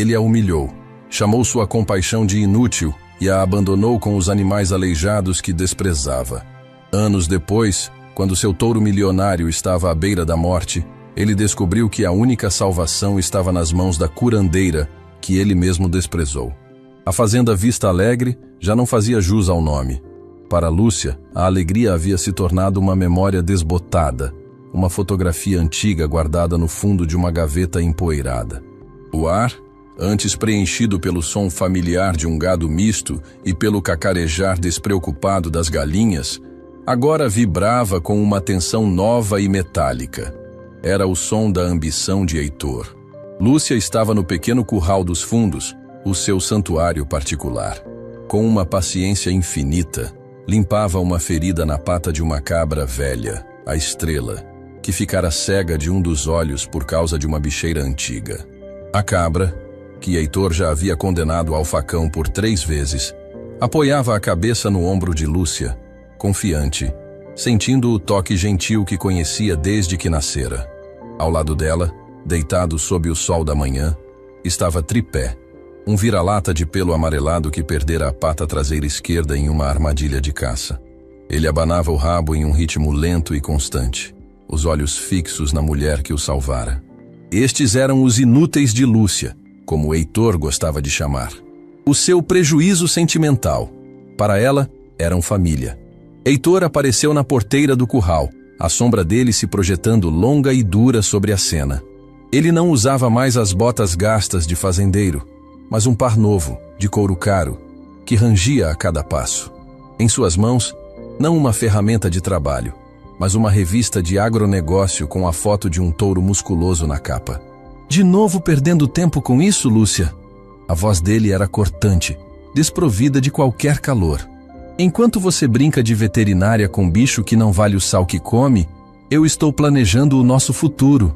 Ele a humilhou, chamou sua compaixão de inútil e a abandonou com os animais aleijados que desprezava. Anos depois, quando seu touro milionário estava à beira da morte, ele descobriu que a única salvação estava nas mãos da curandeira, que ele mesmo desprezou. A fazenda Vista Alegre já não fazia jus ao nome. Para Lúcia, a alegria havia se tornado uma memória desbotada, uma fotografia antiga guardada no fundo de uma gaveta empoeirada. O ar, antes preenchido pelo som familiar de um gado misto e pelo cacarejar despreocupado das galinhas, agora vibrava com uma tensão nova e metálica. Era o som da ambição de Heitor. Lúcia estava no pequeno curral dos fundos, o seu santuário particular. Com uma paciência infinita, limpava uma ferida na pata de uma cabra velha, a Estrela, que ficara cega de um dos olhos por causa de uma bicheira antiga. A cabra, que Heitor já havia condenado ao facão por 3 vezes, apoiava a cabeça no ombro de Lúcia, confiante, sentindo o toque gentil que conhecia desde que nascera. Ao lado dela, deitado sob o sol da manhã, estava Tripé, um vira-lata de pelo amarelado que perdera a pata traseira esquerda em uma armadilha de caça. Ele abanava o rabo em um ritmo lento e constante, os olhos fixos na mulher que o salvara. Estes eram os inúteis de Lúcia, como Heitor gostava de chamar. O seu prejuízo sentimental. Para ela, eram família. Heitor apareceu na porteira do curral, a sombra dele se projetando longa e dura sobre a cena. Ele não usava mais as botas gastas de fazendeiro, mas um par novo, de couro caro, que rangia a cada passo. Em suas mãos, não uma ferramenta de trabalho, mas uma revista de agronegócio com a foto de um touro musculoso na capa. De novo perdendo tempo com isso, Lúcia? A voz dele era cortante, desprovida de qualquer calor. Enquanto você brinca de veterinária com bicho que não vale o sal que come, eu estou planejando o nosso futuro.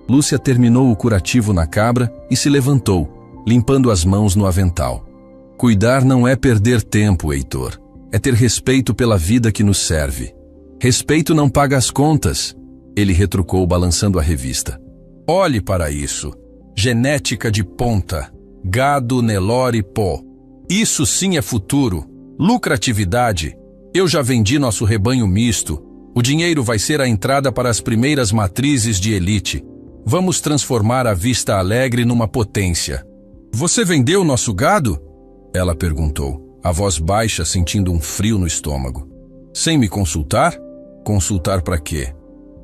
Lúcia terminou o curativo na cabra e se levantou, limpando as mãos no avental. Cuidar não é perder tempo, Heitor. É ter respeito pela vida que nos serve. Respeito não paga as contas, ele retrucou balançando a revista. Olhe para isso. Genética de ponta. Gado, Nelore, pó. Isso sim é futuro. Lucratividade. Eu já vendi nosso rebanho misto. O dinheiro vai ser a entrada para as primeiras matrizes de elite. Vamos transformar a Vista Alegre numa potência. Você vendeu nosso gado? Ela perguntou, a voz baixa, sentindo um frio no estômago. Sem me consultar? Consultar para quê?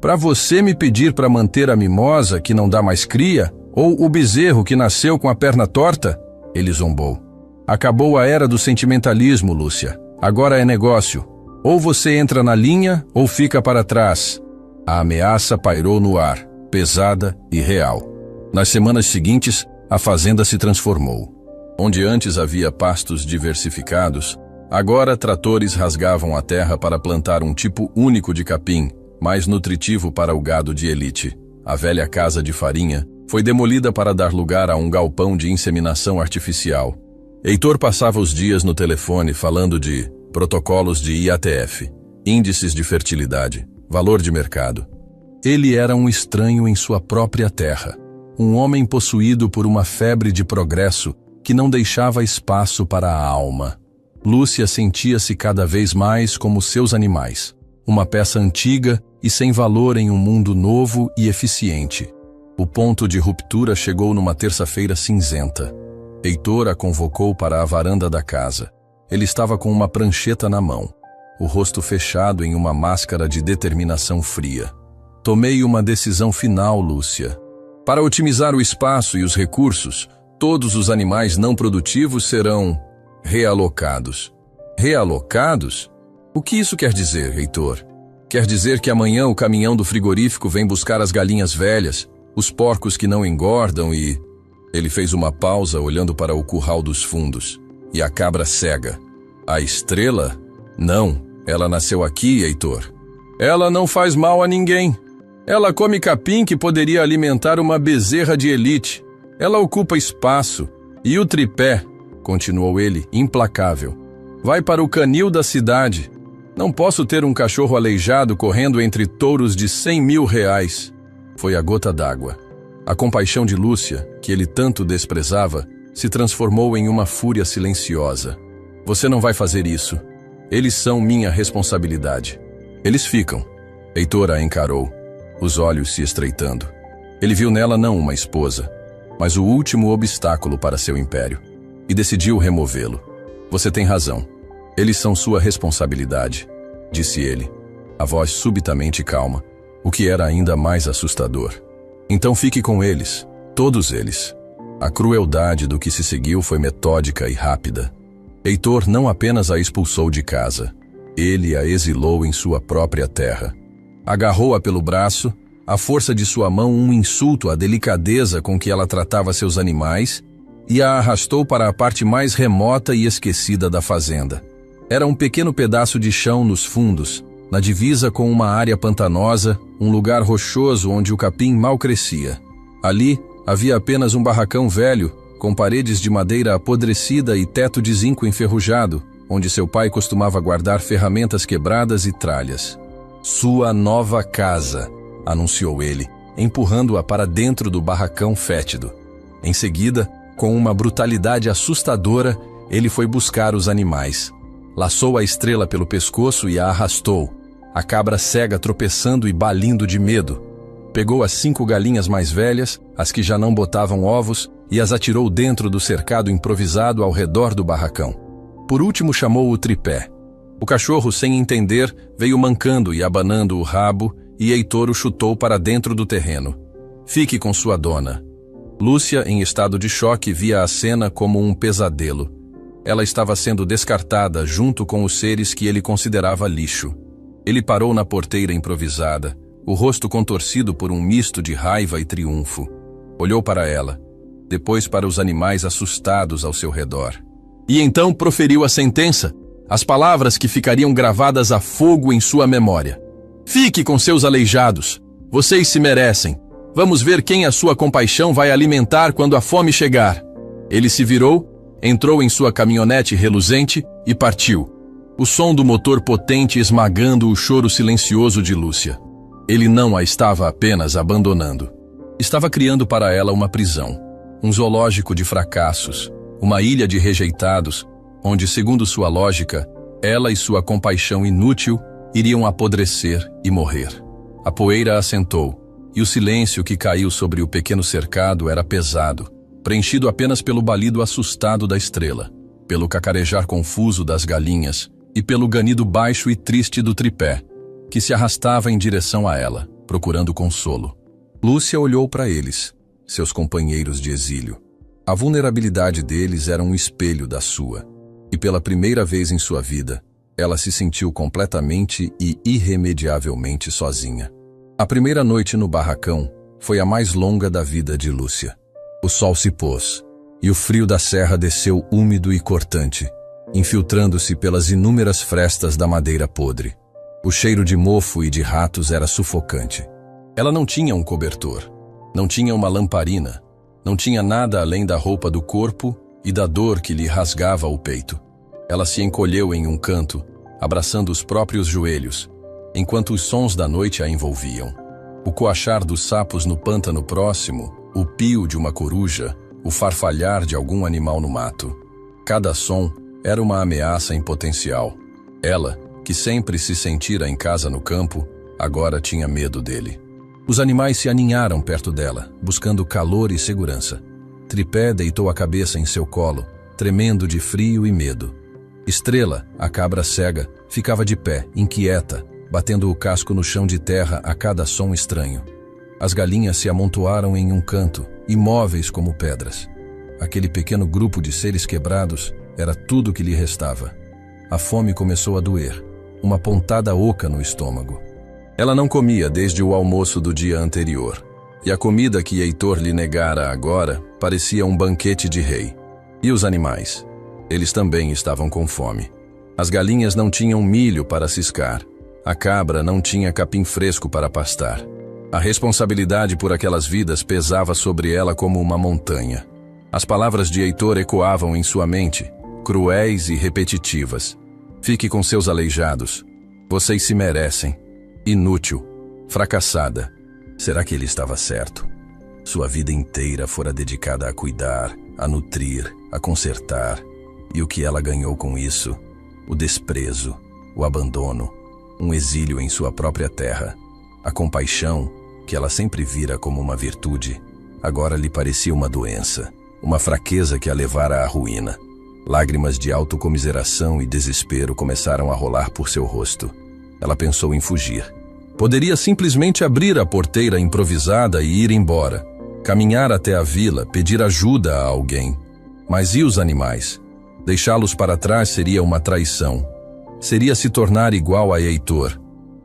Para você me pedir para manter a mimosa que não dá mais cria? Ou o bezerro que nasceu com a perna torta? Ele zombou. Acabou a era do sentimentalismo, Lúcia. Agora é negócio. Ou você entra na linha ou fica para trás. A ameaça pairou no ar, pesada e real. Nas semanas seguintes, a fazenda se transformou. Onde antes havia pastos diversificados, agora tratores rasgavam a terra para plantar um tipo único de capim, mais nutritivo para o gado de elite. A velha casa de farinha foi demolida para dar lugar a um galpão de inseminação artificial. Heitor passava os dias no telefone falando de protocolos de IATF, índices de fertilidade, valor de mercado. Ele era um estranho em sua própria terra, um homem possuído por uma febre de progresso que não deixava espaço para a alma. Lúcia sentia-se cada vez mais como seus animais, uma peça antiga e sem valor em um mundo novo e eficiente. O ponto de ruptura chegou numa terça-feira cinzenta. Heitor a convocou para a varanda da casa. Ele estava com uma prancheta na mão, o rosto fechado em uma máscara de determinação fria. Tomei uma decisão final, Lúcia. Para otimizar o espaço e os recursos, todos os animais não produtivos serão realocados. Realocados? O que isso quer dizer, Heitor? Quer dizer que amanhã o caminhão do frigorífico vem buscar as galinhas velhas, os porcos que não engordam e... Ele fez uma pausa olhando para o curral dos fundos. E a cabra cega. A Estrela? Não, ela nasceu aqui, Heitor. Ela não faz mal a ninguém. Ela come capim que poderia alimentar uma bezerra de elite. Ela ocupa espaço. E o Tripé, continuou ele, implacável, vai para o canil da cidade. Não posso ter um cachorro aleijado correndo entre touros de 100 mil reais. Foi a gota d'água. A compaixão de Lúcia, que ele tanto desprezava, se transformou em uma fúria silenciosa. Você não vai fazer isso. Eles são minha responsabilidade. Eles ficam. Heitor a encarou, os olhos se estreitando. Ele viu nela não uma esposa, mas o último obstáculo para seu império, e decidiu removê-lo. Você tem razão. Eles são sua responsabilidade, disse ele, a voz subitamente calma, o que era ainda mais assustador. Então fique com eles, todos eles. A crueldade do que se seguiu foi metódica e rápida. Heitor não apenas a expulsou de casa, ele a exilou em sua própria terra. Agarrou-a pelo braço, a força de sua mão um insulto à delicadeza com que ela tratava seus animais, e a arrastou para a parte mais remota e esquecida da fazenda. Era um pequeno pedaço de chão nos fundos, na divisa com uma área pantanosa, um lugar rochoso onde o capim mal crescia. Ali havia apenas um barracão velho, com paredes de madeira apodrecida e teto de zinco enferrujado, onde seu pai costumava guardar ferramentas quebradas e tralhas. Sua nova casa, anunciou ele, empurrando-a para dentro do barracão fétido. Em seguida, com uma brutalidade assustadora, ele foi buscar os animais. Laçou a estrela pelo pescoço e a arrastou, a cabra cega tropeçando e balindo de medo. Pegou as 5 galinhas mais velhas, as que já não botavam ovos, e as atirou dentro do cercado improvisado ao redor do barracão. Por último chamou o tripé. O cachorro, sem entender, veio mancando e abanando o rabo, e Heitor o chutou para dentro do terreno. Fique com sua dona. Lúcia, em estado de choque, via a cena como um pesadelo. Ela estava sendo descartada junto com os seres que ele considerava lixo. Ele parou na porteira improvisada, o rosto contorcido por um misto de raiva e triunfo. Olhou para ela, depois para os animais assustados ao seu redor. E então proferiu a sentença, as palavras que ficariam gravadas a fogo em sua memória. Fique com seus aleijados. Vocês se merecem. Vamos ver quem a sua compaixão vai alimentar quando a fome chegar. Ele se virou, entrou em sua caminhonete reluzente e partiu. O som do motor potente esmagando o choro silencioso de Lúcia. Ele não a estava apenas abandonando. Estava criando para ela uma prisão, um zoológico de fracassos, uma ilha de rejeitados, onde, segundo sua lógica, ela e sua compaixão inútil iriam apodrecer e morrer. A poeira assentou, e o silêncio que caiu sobre o pequeno cercado era pesado, preenchido apenas pelo balido assustado da estrela, pelo cacarejar confuso das galinhas e pelo ganido baixo e triste do tripé, que se arrastava em direção a ela, procurando consolo. Lúcia olhou para eles, seus companheiros de exílio. A vulnerabilidade deles era um espelho da sua, e pela primeira vez em sua vida, ela se sentiu completamente e irremediavelmente sozinha. A primeira noite no barracão foi a mais longa da vida de Lúcia. O sol se pôs, e o frio da serra desceu úmido e cortante, infiltrando-se pelas inúmeras frestas da madeira podre. O cheiro de mofo e de ratos era sufocante. Ela não tinha um cobertor, não tinha uma lamparina, não tinha nada além da roupa do corpo e da dor que lhe rasgava o peito. Ela se encolheu em um canto, abraçando os próprios joelhos, enquanto os sons da noite a envolviam. O coachar dos sapos no pântano próximo, o pio de uma coruja, o farfalhar de algum animal no mato. Cada som era uma ameaça em potencial. Ela, que sempre se sentira em casa no campo, agora tinha medo dele. Os animais se aninharam perto dela, buscando calor e segurança. Tripé deitou a cabeça em seu colo, tremendo de frio e medo. Estrela, a cabra cega, ficava de pé, inquieta, batendo o casco no chão de terra a cada som estranho. As galinhas se amontoaram em um canto, imóveis como pedras. Aquele pequeno grupo de seres quebrados era tudo que lhe restava. A fome começou a doer, uma pontada oca no estômago. Ela não comia desde o almoço do dia anterior, e a comida que Heitor lhe negara agora parecia um banquete de rei. E os animais? Eles também estavam com fome. As galinhas não tinham milho para ciscar. A cabra não tinha capim fresco para pastar. A responsabilidade por aquelas vidas pesava sobre ela como uma montanha. As palavras de Heitor ecoavam em sua mente, cruéis e repetitivas. Fique com seus aleijados. Vocês se merecem. Inútil. Fracassada. Será que ele estava certo? Sua vida inteira fora dedicada a cuidar, a nutrir, a consertar. E o que ela ganhou com isso? O desprezo, o abandono, um exílio em sua própria terra. A compaixão, que ela sempre vira como uma virtude, agora lhe parecia uma doença, uma fraqueza que a levara à ruína. Lágrimas de autocomiseração e desespero começaram a rolar por seu rosto. Ela pensou em fugir. Poderia simplesmente abrir a porteira improvisada e ir embora, caminhar até a vila, pedir ajuda a alguém. Mas e os animais? Deixá-los para trás seria uma traição. Seria se tornar igual a Heitor.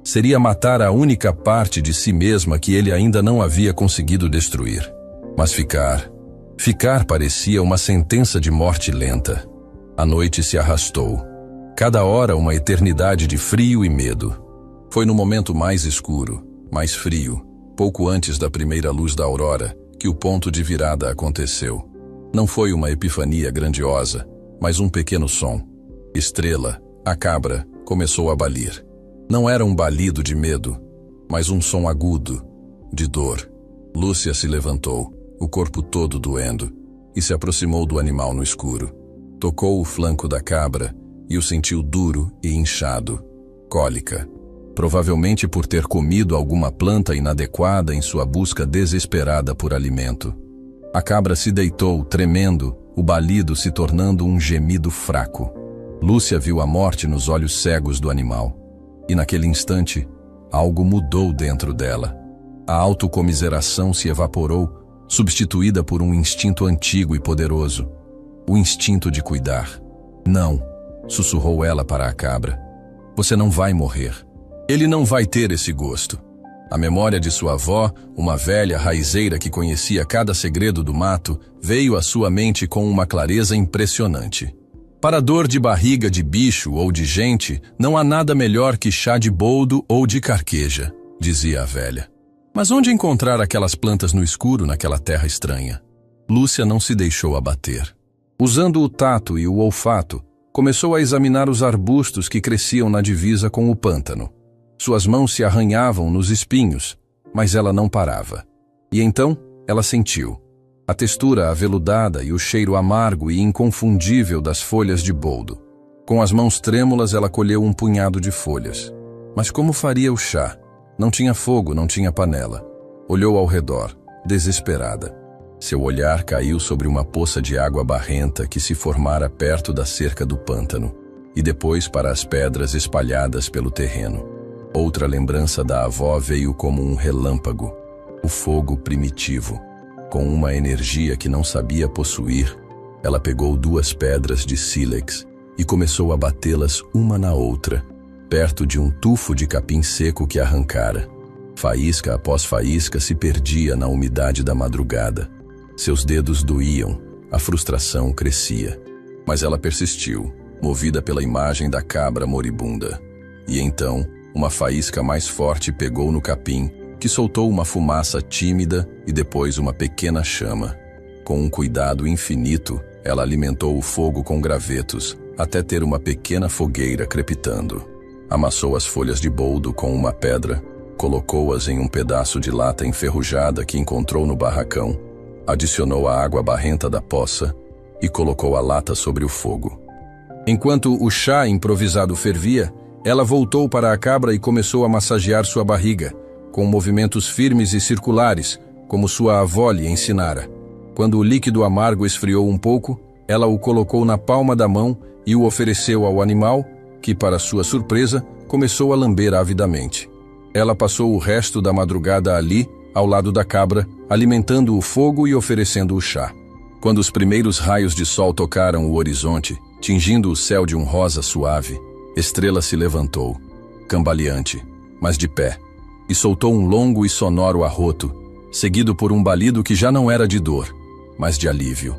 Seria matar a única parte de si mesma que ele ainda não havia conseguido destruir. Mas ficar parecia uma sentença de morte lenta. A noite se arrastou. Cada hora uma eternidade de frio e medo. Foi no momento mais escuro, mais frio, pouco antes da primeira luz da aurora, que o ponto de virada aconteceu. Não foi uma epifania grandiosa, mas um pequeno som. Estrela, a cabra, começou a balir. Não era um balido de medo, mas um som agudo, de dor. Lúcia se levantou, o corpo todo doendo, e se aproximou do animal no escuro. Tocou o flanco da cabra e o sentiu duro e inchado. Cólica. Provavelmente por ter comido alguma planta inadequada em sua busca desesperada por alimento. A cabra se deitou, tremendo, o balido se tornando um gemido fraco. Lúcia viu a morte nos olhos cegos do animal. E naquele instante, algo mudou dentro dela. A autocomiseração se evaporou, substituída por um instinto antigo e poderoso. O instinto de cuidar. Não, sussurrou ela para a cabra. Você não vai morrer. Ele não vai ter esse gosto. A memória de sua avó, uma velha raizeira que conhecia cada segredo do mato, veio à sua mente com uma clareza impressionante. Para dor de barriga de bicho ou de gente, não há nada melhor que chá de boldo ou de carqueja, dizia a velha. Mas onde encontrar aquelas plantas no escuro naquela terra estranha? Lúcia não se deixou abater. Usando o tato e o olfato, começou a examinar os arbustos que cresciam na divisa com o pântano. Suas mãos se arranhavam nos espinhos, mas ela não parava. E então, ela sentiu a textura aveludada e o cheiro amargo e inconfundível das folhas de boldo. Com as mãos trêmulas, ela colheu um punhado de folhas. Mas como faria o chá? Não tinha fogo, não tinha panela. Olhou ao redor, desesperada. Seu olhar caiu sobre uma poça de água barrenta que se formara perto da cerca do pântano, e depois para as pedras espalhadas pelo terreno. Outra lembrança da avó veio como um relâmpago. O fogo primitivo. Com uma energia que não sabia possuir, ela pegou 2 pedras de sílex e começou a batê-las uma na outra, perto de um tufo de capim seco que arrancara. Faísca após faísca se perdia na umidade da madrugada. Seus dedos doíam, a frustração crescia. Mas ela persistiu, movida pela imagem da cabra moribunda. E então, uma faísca mais forte pegou no capim, que soltou uma fumaça tímida e depois uma pequena chama. Com um cuidado infinito, ela alimentou o fogo com gravetos, até ter uma pequena fogueira crepitando. Amassou as folhas de boldo com uma pedra, colocou-as em um pedaço de lata enferrujada que encontrou no barracão, adicionou a água barrenta da poça e colocou a lata sobre o fogo. Enquanto o chá improvisado fervia, ela voltou para a cabra e começou a massagear sua barriga, com movimentos firmes e circulares, como sua avó lhe ensinara. Quando o líquido amargo esfriou um pouco, ela o colocou na palma da mão e o ofereceu ao animal, que, para sua surpresa, começou a lamber avidamente. Ela passou o resto da madrugada ali, ao lado da cabra, alimentando o fogo e oferecendo o chá. Quando os primeiros raios de sol tocaram o horizonte, tingindo o céu de um rosa suave, Estrela se levantou, cambaleante, mas de pé, e soltou um longo e sonoro arroto, seguido por um balido que já não era de dor, mas de alívio.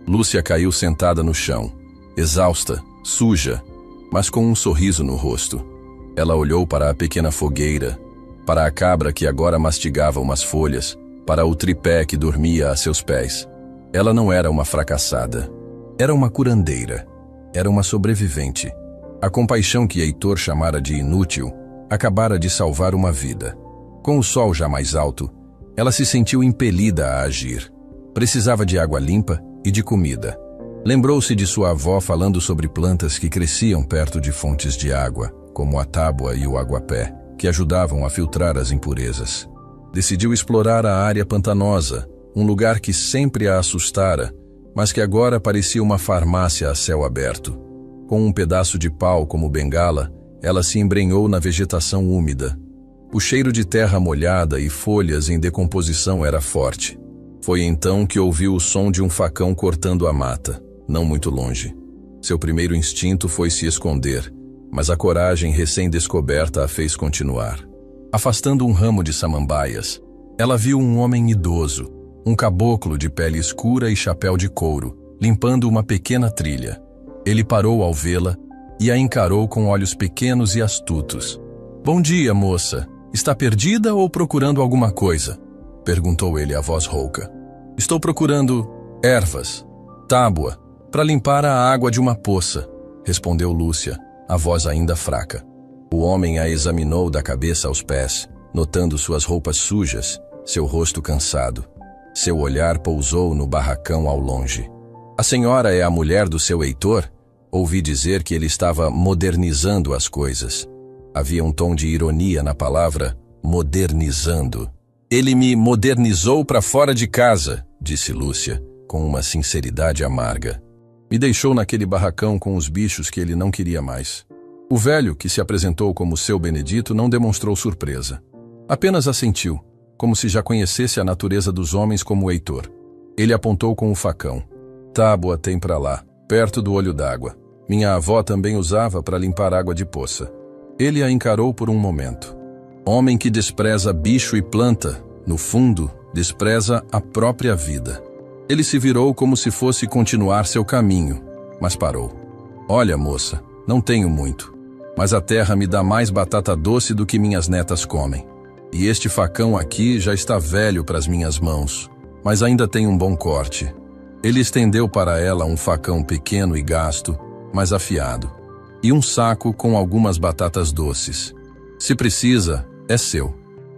Lúcia caiu sentada no chão, exausta, suja, mas com um sorriso no rosto. Ela olhou para a pequena fogueira, para a cabra que agora mastigava umas folhas, para o tripé que dormia a seus pés. Ela não era uma fracassada. Era uma curandeira. Era uma sobrevivente. A compaixão que Heitor chamara de inútil acabara de salvar uma vida. Com o sol já mais alto, Ela se sentiu impelida a agir. Precisava de água limpa e de comida. Lembrou-se de sua avó falando sobre plantas que cresciam perto de fontes de água, como a tábua e o aguapé, que ajudavam a filtrar as impurezas. Decidiu explorar a área pantanosa, um lugar que sempre a assustara, mas que agora parecia uma farmácia a céu aberto. Com um pedaço de pau como bengala, ela se embrenhou na vegetação úmida. O cheiro de terra molhada e folhas em decomposição era forte. Foi então que ouviu o som de um facão cortando a mata, não muito longe. Seu primeiro instinto foi se esconder, mas a coragem recém-descoberta a fez continuar. Afastando um ramo de samambaias, ela viu um homem idoso, um caboclo de pele escura e chapéu de couro, limpando uma pequena trilha. Ele parou ao vê-la e a encarou com olhos pequenos e astutos. "Bom dia, moça. Está perdida ou procurando alguma coisa?" perguntou ele a voz rouca. "Estou procurando ervas, tábua, para limpar a água de uma poça", respondeu Lúcia, a voz ainda fraca. O homem a examinou da cabeça aos pés, notando suas roupas sujas, seu rosto cansado. Seu olhar pousou no barracão ao longe. "A senhora é a mulher do seu Heitor?" Ouvi dizer que ele estava modernizando as coisas. Havia um tom de ironia na palavra modernizando. "Ele me modernizou para fora de casa", disse Lúcia, com uma sinceridade amarga. "Me deixou naquele barracão com os bichos que ele não queria mais." O velho, que se apresentou como seu Benedito, não demonstrou surpresa. Apenas assentiu, como se já conhecesse a natureza dos homens como o Heitor. Ele apontou com o facão. "Tábua tem para lá, perto do olho d'água. Minha avó também usava para limpar água de poça." Ele a encarou por um momento. Homem que despreza bicho e planta, no fundo, despreza a própria vida. Ele se virou como se fosse continuar seu caminho, mas parou. "Olha, moça, não tenho muito, mas a terra me dá mais batata doce do que minhas netas comem. E este facão aqui já está velho para as minhas mãos, mas ainda tem um bom corte." Ele estendeu para ela um facão pequeno e gasto, mas afiado, e um saco com algumas batatas doces. "Se precisa, é seu.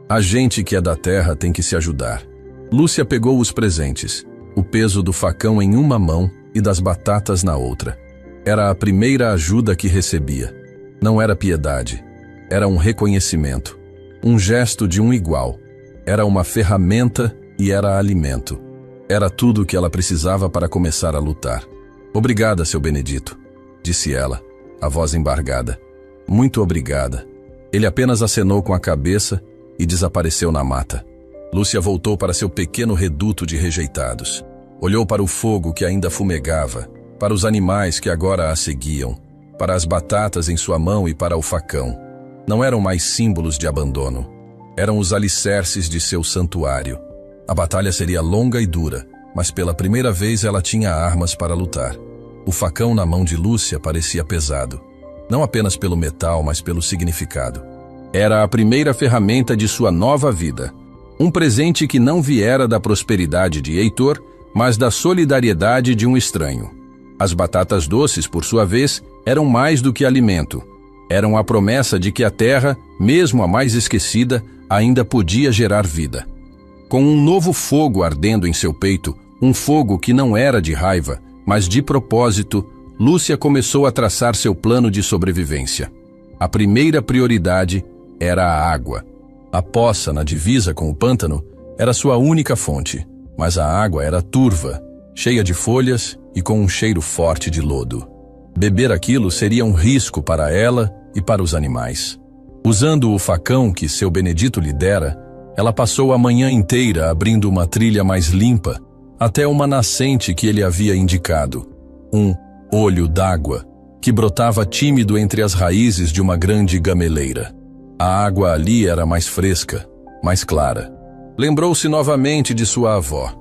A gente que é da terra tem que se ajudar." Lúcia pegou os presentes, o peso do facão em uma mão e das batatas na outra. Era a primeira ajuda que recebia. Não era piedade, era um reconhecimento, um gesto de um igual. Era uma ferramenta e era alimento. Era tudo o que ela precisava para começar a lutar. "Obrigada, seu Benedito", disse ela, a voz embargada. "Muito obrigada." Ele apenas acenou com a cabeça e desapareceu na mata. Lúcia voltou para seu pequeno reduto de rejeitados. Olhou para o fogo que ainda fumegava, para os animais que agora a seguiam, para as batatas em sua mão e para o facão. Não eram mais símbolos de abandono. Eram os alicerces de seu santuário. A batalha seria longa e dura, mas pela primeira vez ela tinha armas para lutar. O facão na mão de Lúcia parecia pesado, não apenas pelo metal, mas pelo significado. Era a primeira ferramenta de sua nova vida. Um presente que não viera da prosperidade de Heitor, mas da solidariedade de um estranho. As batatas doces, por sua vez, eram mais do que alimento. Eram a promessa de que a terra, mesmo a mais esquecida, ainda podia gerar vida. Com um novo fogo ardendo em seu peito, um fogo que não era de raiva, mas de propósito, Lúcia começou a traçar seu plano de sobrevivência. A primeira prioridade era a água. A poça, na divisa com o pântano, era sua única fonte, mas a água era turva, cheia de folhas e com um cheiro forte de lodo. Beber aquilo seria um risco para ela e para os animais. Usando o facão que seu Benedito lhe dera, ela passou a manhã inteira abrindo uma trilha mais limpa, até uma nascente que ele havia indicado, um olho d'água, que brotava tímido entre as raízes de uma grande gameleira. A água ali era mais fresca, mais clara. Lembrou-se novamente de sua avó.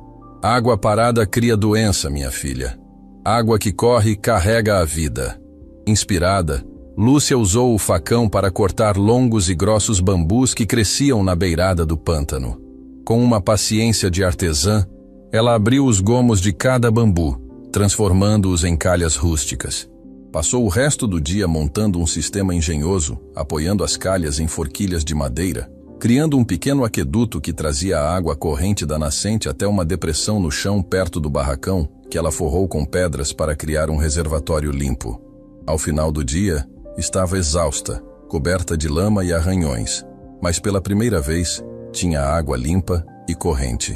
"Água parada cria doença, minha filha. Água que corre carrega a vida." Inspirada, Lúcia usou o facão para cortar longos e grossos bambus que cresciam na beirada do pântano. Com uma paciência de artesã, ela abriu os gomos de cada bambu, transformando-os em calhas rústicas. Passou o resto do dia montando um sistema engenhoso, apoiando as calhas em forquilhas de madeira, criando um pequeno aqueduto que trazia a água corrente da nascente até uma depressão no chão perto do barracão, que ela forrou com pedras para criar um reservatório limpo. Ao final do dia, estava exausta, coberta de lama e arranhões, mas pela primeira vez tinha água limpa e corrente.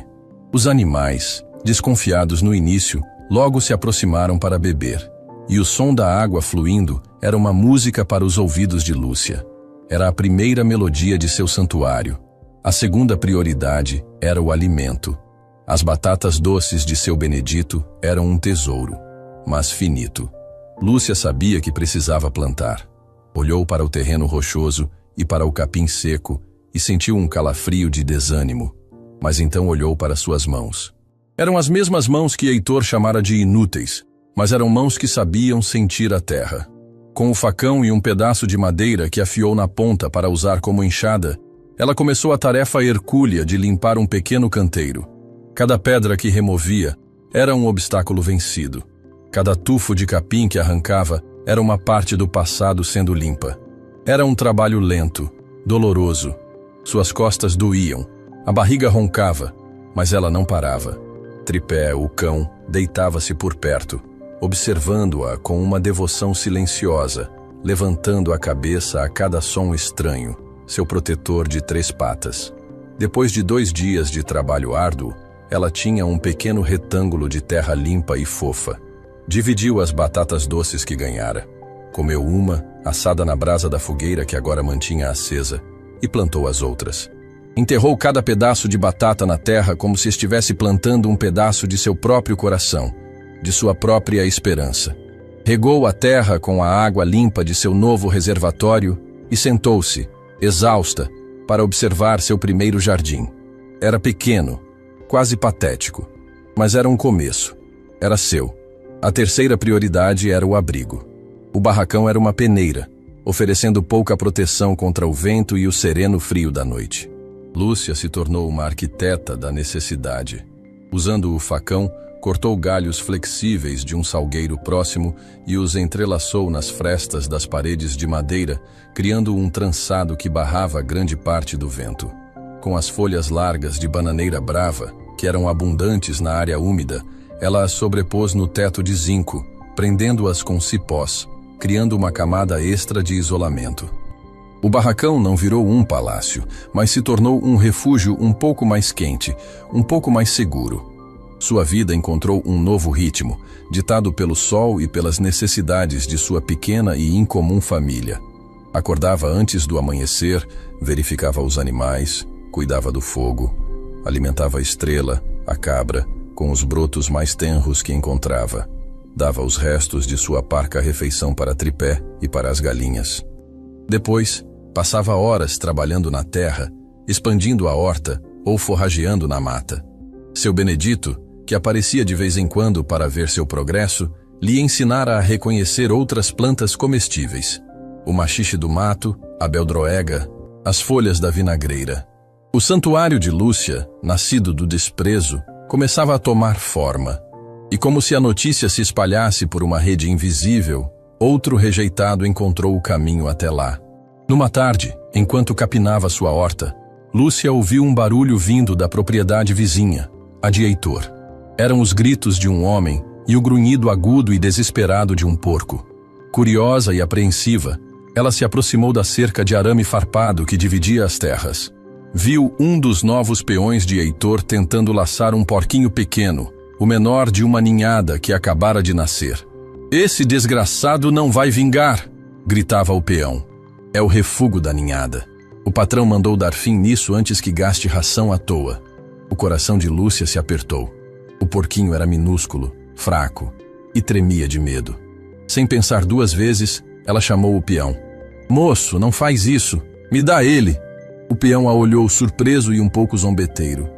Os animais, desconfiados no início, logo se aproximaram para beber, e o som da água fluindo era uma música para os ouvidos de Lúcia. Era a primeira melodia de seu santuário. A segunda prioridade era o alimento. As batatas doces de seu Benedito eram um tesouro, mas finito. Lúcia sabia que precisava plantar. Olhou para o terreno rochoso e para o capim seco e sentiu um calafrio de desânimo. Mas então olhou para suas mãos. Eram as mesmas mãos que Heitor chamara de inúteis, mas eram mãos que sabiam sentir a terra. Com o facão e um pedaço de madeira que afiou na ponta para usar como enxada, ela começou a tarefa hercúlea de limpar um pequeno canteiro. Cada pedra que removia era um obstáculo vencido. Cada tufo de capim que arrancava era uma parte do passado sendo limpa. Era um trabalho lento, doloroso. Suas costas doíam, a barriga roncava, mas ela não parava. Tripé, o cão, deitava-se por perto, observando-a com uma devoção silenciosa, levantando a cabeça a cada som estranho, seu protetor de 3 patas. Depois de 2 dias de trabalho árduo, ela tinha um pequeno retângulo de terra limpa e fofa. Dividiu as batatas doces que ganhara. Comeu uma, assada na brasa da fogueira que agora mantinha acesa, e plantou as outras. Enterrou cada pedaço de batata na terra como se estivesse plantando um pedaço de seu próprio coração, de sua própria esperança. Regou a terra com a água limpa de seu novo reservatório e sentou-se, exausta, para observar seu primeiro jardim. Era pequeno, quase patético, mas era um começo. Era seu. A terceira prioridade era o abrigo. O barracão era uma peneira, oferecendo pouca proteção contra o vento e o sereno frio da noite. Lúcia se tornou uma arquiteta da necessidade. Usando o facão, cortou galhos flexíveis de um salgueiro próximo e os entrelaçou nas frestas das paredes de madeira, criando um trançado que barrava grande parte do vento. Com as folhas largas de bananeira brava, que eram abundantes na área úmida, ela as sobrepôs no teto de zinco, prendendo-as com cipós, criando uma camada extra de isolamento. O barracão não virou um palácio, mas se tornou um refúgio um pouco mais quente, um pouco mais seguro. Sua vida encontrou um novo ritmo, ditado pelo sol e pelas necessidades de sua pequena e incomum família. Acordava antes do amanhecer, verificava os animais, cuidava do fogo, alimentava a estrela, a cabra, com os brotos mais tenros que encontrava. Dava os restos de sua parca refeição para Tripé e para as galinhas. Depois, passava horas trabalhando na terra, expandindo a horta ou forrageando na mata. Seu Benedito, que aparecia de vez em quando para ver seu progresso, lhe ensinara a reconhecer outras plantas comestíveis. O maxixe do mato, a beldroega, as folhas da vinagreira. O santuário de Lúcia, nascido do desprezo, começava a tomar forma. E como se a notícia se espalhasse por uma rede invisível, outro rejeitado encontrou o caminho até lá. Numa tarde, enquanto capinava sua horta, Lúcia ouviu um barulho vindo da propriedade vizinha, a de Heitor. Eram os gritos de um homem e o grunhido agudo e desesperado de um porco. Curiosa e apreensiva, ela se aproximou da cerca de arame farpado que dividia as terras. Viu um dos novos peões de Heitor tentando laçar um porquinho pequeno, o menor de uma ninhada que acabara de nascer. "Esse desgraçado não vai vingar!" gritava o peão. "É o refúgio da ninhada." O patrão mandou dar fim nisso antes que gaste ração à toa. O coração de Lúcia se apertou. O porquinho era minúsculo, fraco, e tremia de medo. Sem pensar 2 vezes, ela chamou o peão. "Moço, não faz isso! Me dá ele!" O peão a olhou surpreso e um pouco zombeteiro.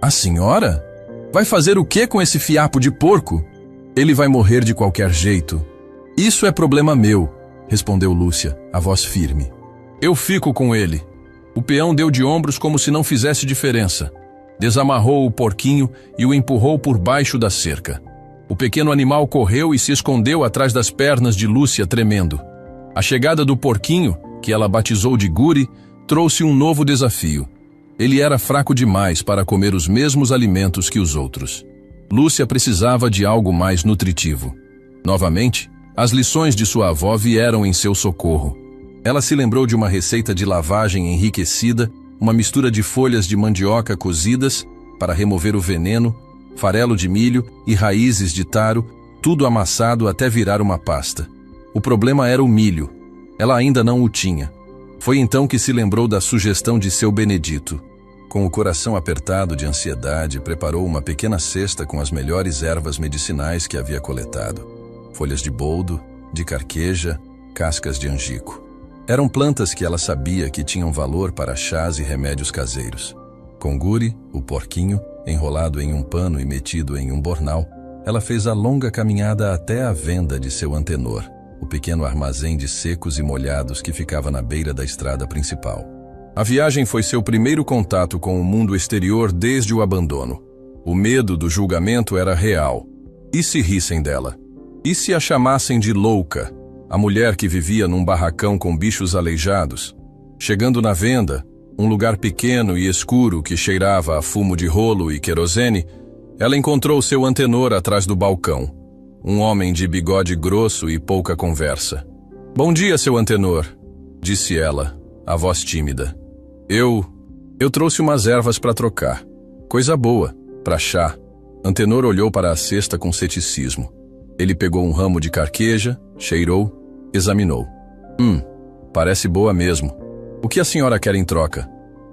"A senhora? Vai fazer o que com esse fiapo de porco?" "Ele vai morrer de qualquer jeito." "Isso é problema meu", respondeu Lúcia, a voz firme. "Eu fico com ele." O peão deu de ombros como se não fizesse diferença. Desamarrou o porquinho e o empurrou por baixo da cerca. O pequeno animal correu e se escondeu atrás das pernas de Lúcia, tremendo. A chegada do porquinho, que ela batizou de Guri, trouxe um novo desafio. Ele era fraco demais para comer os mesmos alimentos que os outros. Lúcia precisava de algo mais nutritivo. Novamente, as lições de sua avó vieram em seu socorro. Ela se lembrou de uma receita de lavagem enriquecida, uma mistura de folhas de mandioca cozidas para remover o veneno, farelo de milho e raízes de taro, tudo amassado até virar uma pasta. O problema era o milho. Ela ainda não o tinha. Foi então que se lembrou da sugestão de seu Benedito. Com o coração apertado de ansiedade, preparou uma pequena cesta com as melhores ervas medicinais que havia coletado. Folhas de boldo, de carqueja, cascas de angico. Eram plantas que ela sabia que tinham valor para chás e remédios caseiros. Com Guri, o porquinho, enrolado em um pano e metido em um bornal, ela fez a longa caminhada até a venda de seu Antenor, o pequeno armazém de secos e molhados que ficava na beira da estrada principal. A viagem foi seu primeiro contato com o mundo exterior desde o abandono. O medo do julgamento era real. E se rissem dela? E se a chamassem de louca, a mulher que vivia num barracão com bichos aleijados? Chegando na venda, um lugar pequeno e escuro que cheirava a fumo de rolo e querosene, ela encontrou seu Antenor atrás do balcão. Um homem de bigode grosso e pouca conversa. "Bom dia, seu Antenor", disse ela, a voz tímida. Eu trouxe umas ervas para trocar. Coisa boa, para chá." Antenor olhou para a cesta com ceticismo. Ele pegou um ramo de carqueja, cheirou, examinou. Parece boa mesmo. O que a senhora quer em troca?"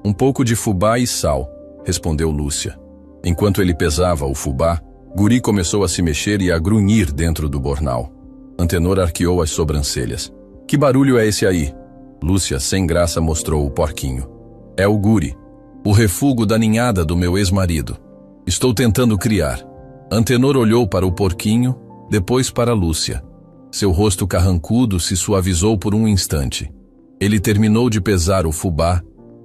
"Um pouco de fubá e sal", respondeu Lúcia. Enquanto ele pesava o fubá, Guri começou a se mexer e a grunhir dentro do bornal. Antenor arqueou as sobrancelhas. "Que barulho é esse aí?" Lúcia, sem graça, mostrou o porquinho. "É o Guri, o refúgio da ninhada do meu ex-marido. Estou tentando criar." Antenor olhou para o porquinho, depois para Lúcia. Seu rosto carrancudo se suavizou por um instante. Ele terminou de pesar o fubá,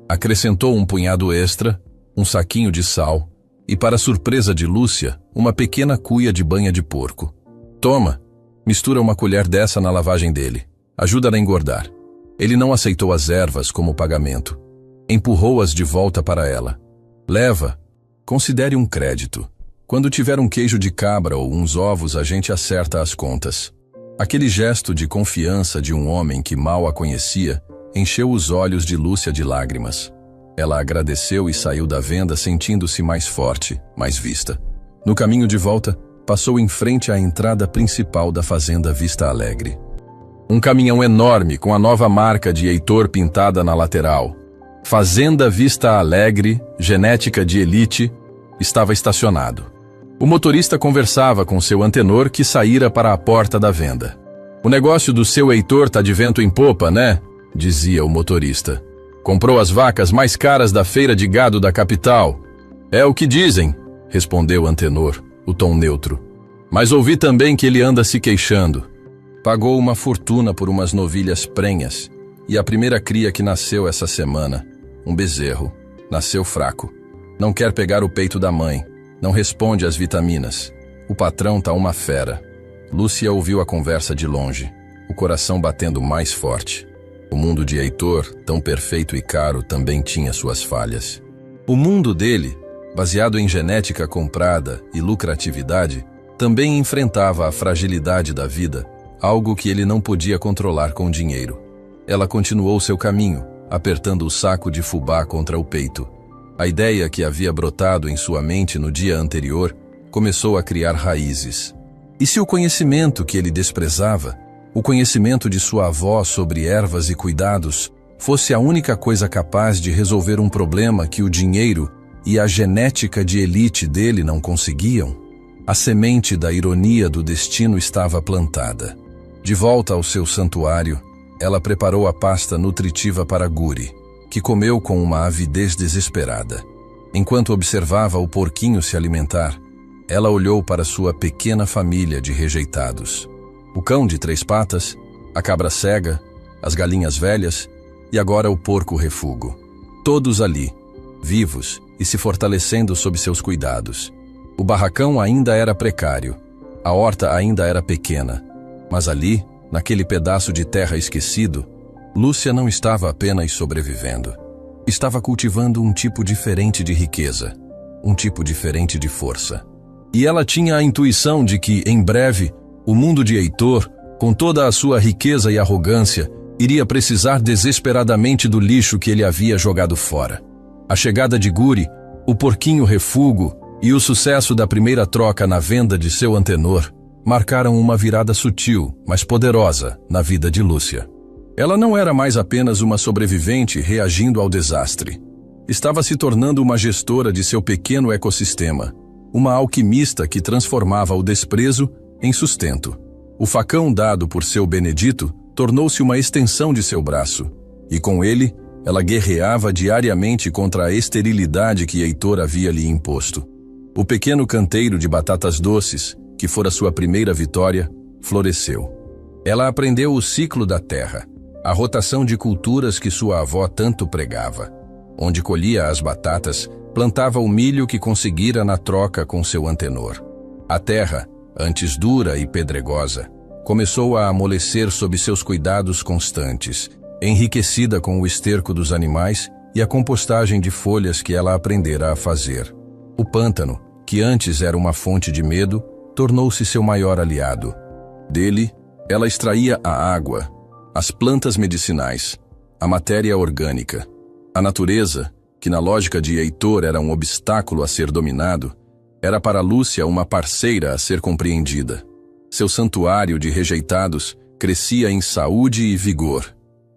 acrescentou um punhado extra, um saquinho de sal e, para surpresa de Lúcia, uma pequena cuia de banha de porco. "Toma, mistura uma colher dessa na lavagem dele. Ajuda a engordar." Ele não aceitou as ervas como pagamento. Empurrou-as de volta para ela. "Leva. Considere um crédito. Quando tiver um queijo de cabra ou uns ovos, a gente acerta as contas." Aquele gesto de confiança de um homem que mal a conhecia encheu os olhos de Lúcia de lágrimas. Ela agradeceu e saiu da venda sentindo-se mais forte, mais vista. No caminho de volta, passou em frente à entrada principal da fazenda Vista Alegre. Um caminhão enorme com a nova marca de Heitor pintada na lateral. Fazenda Vista Alegre, genética de elite, estava estacionado. O motorista conversava com seu Antenor, que saíra para a porta da venda. "O negócio do seu Heitor tá de vento em popa, né?" dizia o motorista. "Comprou as vacas mais caras da feira de gado da capital." "É o que dizem", respondeu Antenor, o tom neutro. "Mas ouvi também que ele anda se queixando. Pagou uma fortuna por umas novilhas prenhas, e a primeira cria que nasceu essa semana, um bezerro, nasceu fraco. Não quer pegar o peito da mãe, não responde às vitaminas. O patrão tá uma fera." Lúcia ouviu a conversa de longe, o coração batendo mais forte. O mundo de Heitor, tão perfeito e caro, também tinha suas falhas. O mundo dele, baseado em genética comprada e lucratividade, também enfrentava a fragilidade da vida, algo que ele não podia controlar com dinheiro. Ela continuou seu caminho, apertando o saco de fubá contra o peito. A ideia que havia brotado em sua mente no dia anterior começou a criar raízes. E se o conhecimento que ele desprezava, o conhecimento de sua avó sobre ervas e cuidados, fosse a única coisa capaz de resolver um problema que o dinheiro e a genética de elite dele não conseguiam? A semente da ironia do destino estava plantada. De volta ao seu santuário, ela preparou a pasta nutritiva para Guri, que comeu com uma avidez desesperada. Enquanto observava o porquinho se alimentar, ela olhou para sua pequena família de rejeitados. O cão de 3 patas, a cabra cega, as galinhas velhas e agora o porco refúgio. Todos ali, vivos e se fortalecendo sob seus cuidados. O barracão ainda era precário, a horta ainda era pequena, mas ali, naquele pedaço de terra esquecido, Lúcia não estava apenas sobrevivendo. estava cultivando um tipo diferente de riqueza, um tipo diferente de força. E ela tinha a intuição de que, em breve, o mundo de Heitor, com toda a sua riqueza e arrogância, iria precisar desesperadamente do lixo que ele havia jogado fora. A chegada de Guri, o porquinho refúgio e o sucesso da primeira troca na venda de seu antenor marcaram uma virada sutil, mas poderosa, na vida de Lúcia. Ela não era mais apenas uma sobrevivente reagindo ao desastre. Estava se tornando uma gestora de seu pequeno ecossistema, uma alquimista que transformava o desprezo em sustento. O facão dado por seu Benedito tornou-se uma extensão de seu braço, e com ele, ela guerreava diariamente contra a esterilidade que Heitor havia lhe imposto. O pequeno canteiro de batatas doces, que fora sua primeira vitória, floresceu. Ela aprendeu o ciclo da terra, a rotação de culturas que sua avó tanto pregava. Onde colhia as batatas, plantava o milho que conseguira na troca com seu antenor. A terra, antes dura e pedregosa, começou a amolecer sob seus cuidados constantes, enriquecida com o esterco dos animais e a compostagem de folhas que ela aprendera a fazer. O pântano, que antes era uma fonte de medo, tornou-se seu maior aliado. Dele, ela extraía a água, as plantas medicinais, a matéria orgânica. A natureza, que na lógica de Heitor era um obstáculo a ser dominado, era para Lúcia uma parceira a ser compreendida. Seu santuário de rejeitados crescia em saúde e vigor.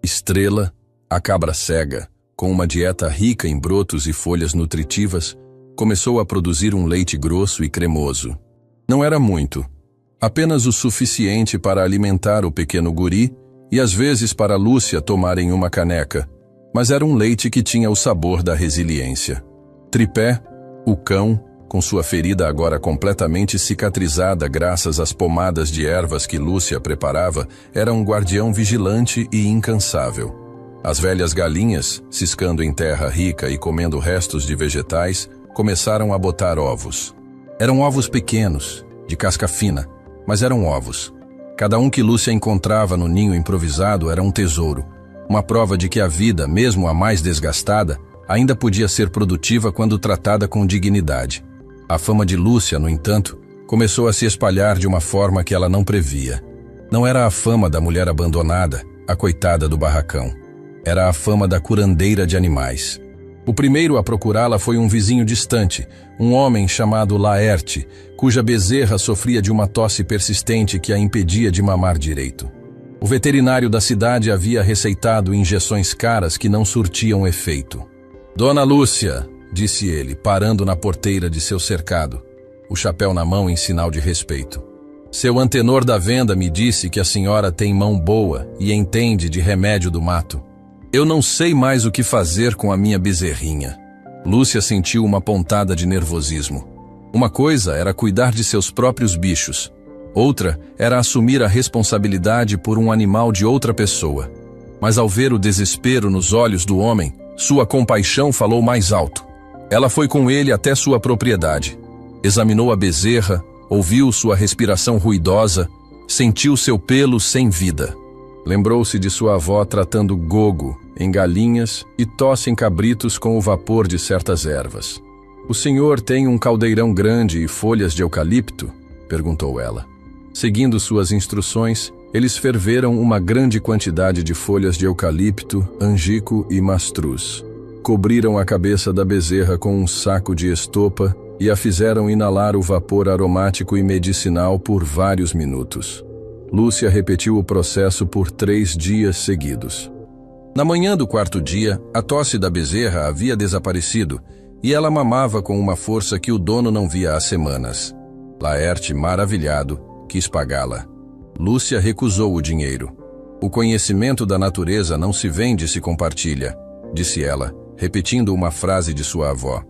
Estrela, a cabra cega, com uma dieta rica em brotos e folhas nutritivas, começou a produzir um leite grosso e cremoso. Não era muito, apenas o suficiente para alimentar o pequeno guri e às vezes para Lúcia tomar em uma caneca, mas era um leite que tinha o sabor da resiliência. Tripé, o cão, com sua ferida agora completamente cicatrizada graças às pomadas de ervas que Lúcia preparava, era um guardião vigilante e incansável. As velhas galinhas, ciscando em terra rica e comendo restos de vegetais, começaram a botar ovos. Eram ovos pequenos, de casca fina, mas eram ovos. Cada um que Lúcia encontrava no ninho improvisado era um tesouro, uma prova de que a vida, mesmo a mais desgastada, ainda podia ser produtiva quando tratada com dignidade. A fama de Lúcia, no entanto, começou a se espalhar de uma forma que ela não previa. Não era a fama da mulher abandonada, a coitada do barracão. Era a fama da curandeira de animais. O primeiro a procurá-la foi um vizinho distante, um homem chamado Laerte, cuja bezerra sofria de uma tosse persistente que a impedia de mamar direito. O veterinário da cidade havia receitado injeções caras que não surtiam efeito. «Dona Lúcia», disse ele, parando na porteira de seu cercado, o chapéu na mão em sinal de respeito. «Seu antenor da venda me disse que a senhora tem mão boa e entende de remédio do mato. Eu não sei mais o que fazer com a minha bezerrinha». Lúcia sentiu uma pontada de nervosismo. Uma coisa era cuidar de seus próprios bichos. Outra era assumir a responsabilidade por um animal de outra pessoa. Mas ao ver o desespero nos olhos do homem, sua compaixão falou mais alto. Ela foi com ele até sua propriedade. Examinou a bezerra, ouviu sua respiração ruidosa, sentiu seu pelo sem vida. Lembrou-se de sua avó tratando gogo em galinhas e tosse em cabritos com o vapor de certas ervas. «O senhor tem um caldeirão grande e folhas de eucalipto?» perguntou ela. Seguindo suas instruções, eles ferveram uma grande quantidade de folhas de eucalipto, angico e mastruz. Cobriram a cabeça da bezerra com um saco de estopa e a fizeram inalar o vapor aromático e medicinal por vários minutos. Lúcia repetiu o processo por 3 dias seguidos. Na manhã do 4º dia, a tosse da bezerra havia desaparecido e ela mamava com uma força que o dono não via há semanas. Laerte, maravilhado, quis pagá-la. Lúcia recusou o dinheiro. «O conhecimento da natureza não se vende, se compartilha», disse ela, repetindo uma frase de sua avó.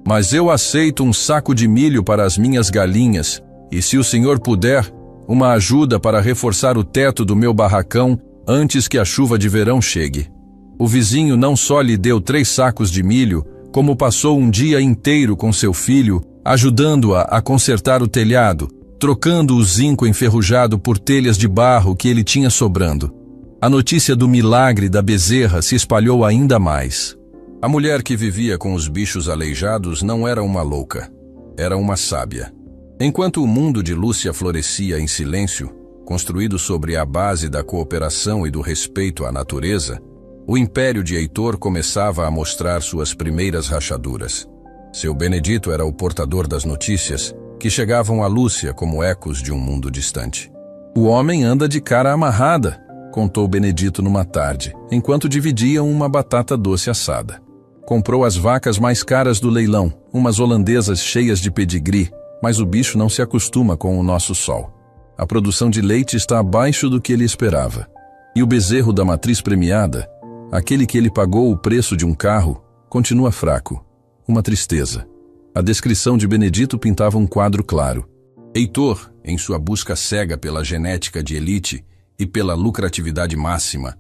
«Mas eu aceito um saco de milho para as minhas galinhas, e se o senhor puder, uma ajuda para reforçar o teto do meu barracão antes que a chuva de verão chegue». O vizinho não só lhe deu 3 sacos de milho, como passou um dia inteiro com seu filho, ajudando-a a consertar o telhado, trocando o zinco enferrujado por telhas de barro que ele tinha sobrando. A notícia do milagre da bezerra se espalhou ainda mais. A mulher que vivia com os bichos aleijados não era uma louca, era uma sábia. Enquanto o mundo de Lúcia florescia em silêncio, construído sobre a base da cooperação e do respeito à natureza, o império de Heitor começava a mostrar suas primeiras rachaduras. Seu Benedito era o portador das notícias, que chegavam a Lúcia como ecos de um mundo distante. "O homem anda de cara amarrada", contou Benedito numa tarde, enquanto dividiam uma batata doce assada. "Comprou as vacas mais caras do leilão, umas holandesas cheias de pedigree, mas o bicho não se acostuma com o nosso sol. A produção de leite está abaixo do que ele esperava. E o bezerro da matriz premiada, aquele que ele pagou o preço de um carro, continua fraco. Uma tristeza." A descrição de Benedito pintava um quadro claro. Heitor, em sua busca cega pela genética de elite e pela lucratividade máxima,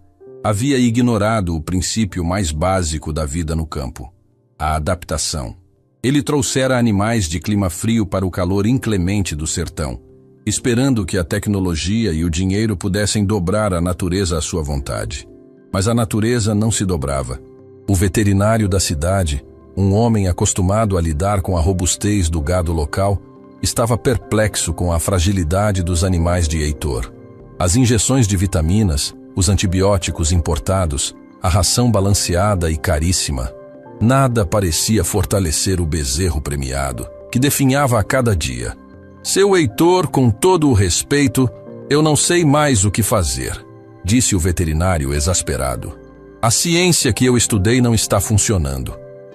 havia ignorado o princípio mais básico da vida no campo: a adaptação. Ele trouxera animais de clima frio para o calor inclemente do sertão, esperando que a tecnologia e o dinheiro pudessem dobrar a natureza à sua vontade. Mas a natureza não se dobrava. O veterinário da cidade, um homem acostumado a lidar com a robustez do gado local, estava perplexo com a fragilidade dos animais de Heitor. As injeções de vitaminas, os antibióticos importados, a ração balanceada e caríssima, nada parecia fortalecer o bezerro premiado, que definhava a cada dia. "Seu Heitor, com todo o respeito, eu não sei mais o que fazer", disse o veterinário exasperado. "A ciência que eu estudei não está funcionando.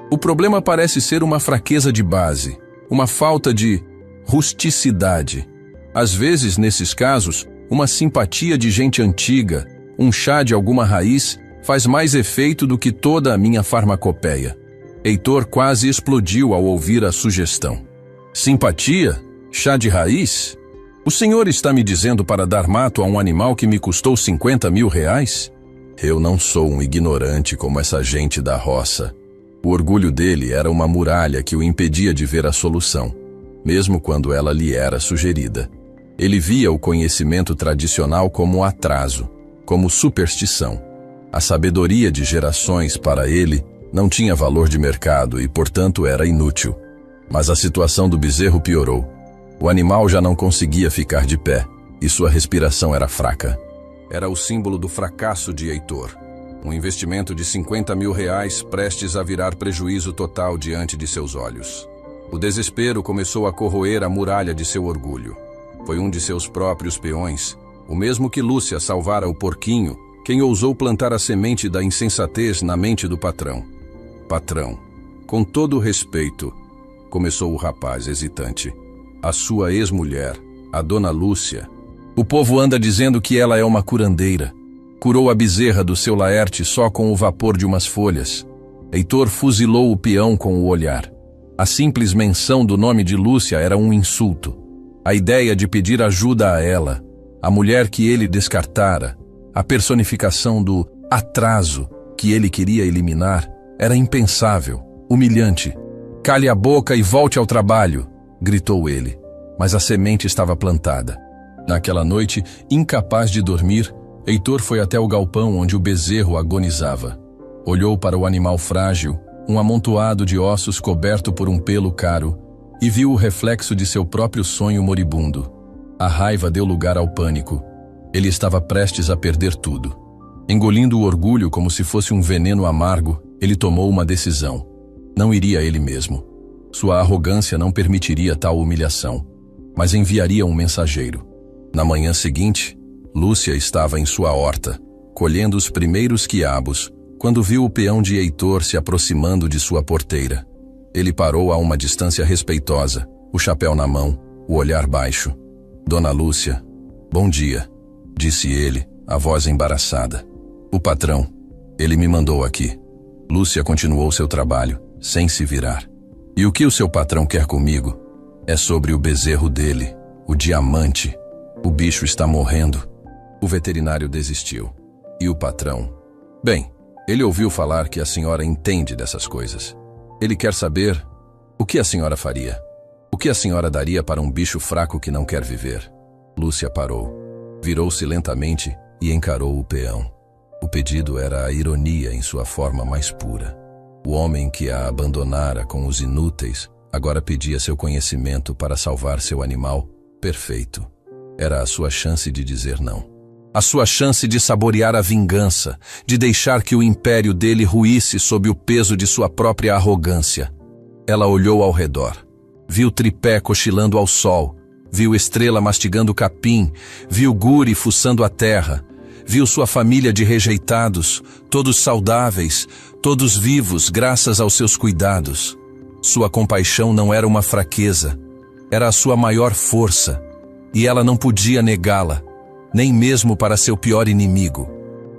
O problema parece ser uma fraqueza de base, uma falta de rusticidade. Às vezes, nesses casos, uma simpatia de gente antiga, um chá de alguma raiz, faz mais efeito do que toda a minha farmacopeia." Heitor quase explodiu ao ouvir a sugestão. "Simpatia? Chá de raiz? O senhor está me dizendo para dar mato a um animal que me custou 50 mil reais? Eu não sou um ignorante como essa gente da roça." O orgulho dele era uma muralha que o impedia de ver a solução, mesmo quando ela lhe era sugerida. Ele via o conhecimento tradicional como atraso, como superstição. A sabedoria de gerações, para ele, não tinha valor de mercado e, portanto, era inútil. Mas a situação do bezerro piorou. O animal já não conseguia ficar de pé, e sua respiração era fraca. Era o símbolo do fracasso de Heitor. Um investimento de 50 mil reais prestes a virar prejuízo total diante de seus olhos. O desespero começou a corroer a muralha de seu orgulho. Foi um de seus próprios peões, o mesmo que Lúcia salvara o porquinho, quem ousou plantar a semente da insensatez na mente do patrão. "Patrão, com todo o respeito", começou o rapaz hesitante, "a sua ex-mulher, a dona Lúcia. O povo anda dizendo que ela é uma curandeira. Curou a bezerra do seu Laerte só com o vapor de umas folhas." Heitor fuzilou o peão com o olhar. A simples menção do nome de Lúcia era um insulto. A ideia de pedir ajuda a ela, a mulher que ele descartara, a personificação do atraso que ele queria eliminar, era impensável, humilhante. "Cale a boca e volte ao trabalho", gritou ele. Mas a semente estava plantada. Naquela noite, incapaz de dormir, Heitor foi até o galpão onde o bezerro agonizava. Olhou para o animal frágil, um amontoado de ossos coberto por um pelo caro, e viu o reflexo de seu próprio sonho moribundo. A raiva deu lugar ao pânico. Ele estava prestes a perder tudo. Engolindo o orgulho como se fosse um veneno amargo, ele tomou uma decisão. Não iria ele mesmo. Sua arrogância não permitiria tal humilhação, mas enviaria um mensageiro. Na manhã seguinte, Lúcia estava em sua horta, colhendo os primeiros quiabos, quando viu o peão de Heitor se aproximando de sua porteira. Ele parou a uma distância respeitosa, o chapéu na mão, o olhar baixo. "Dona Lúcia, bom dia", disse ele, a voz embaraçada. "O patrão, ele me mandou aqui." Lúcia continuou seu trabalho, sem se virar. "E o que o seu patrão quer comigo? É sobre o bezerro dele, o diamante. O bicho está morrendo." O veterinário desistiu. E o patrão? Bem, ele ouviu falar que a senhora entende dessas coisas. Ele quer saber o que a senhora faria. O que a senhora daria para um bicho fraco que não quer viver? Lúcia parou, virou-se lentamente e encarou o peão. O pedido era a ironia em sua forma mais pura. O homem que a abandonara com os inúteis agora pedia seu conhecimento para salvar seu animal perfeito. Era a sua chance de dizer não. A sua chance de saborear a vingança, de deixar que o império dele ruísse sob o peso de sua própria arrogância. Ela olhou ao redor. Viu tripé cochilando ao sol. Viu estrela mastigando capim. Viu Guri fuçando a terra. Viu sua família de rejeitados, todos saudáveis, todos vivos graças aos seus cuidados. Sua compaixão não era uma fraqueza, era a sua maior força, e ela não podia negá-la, nem mesmo para seu pior inimigo.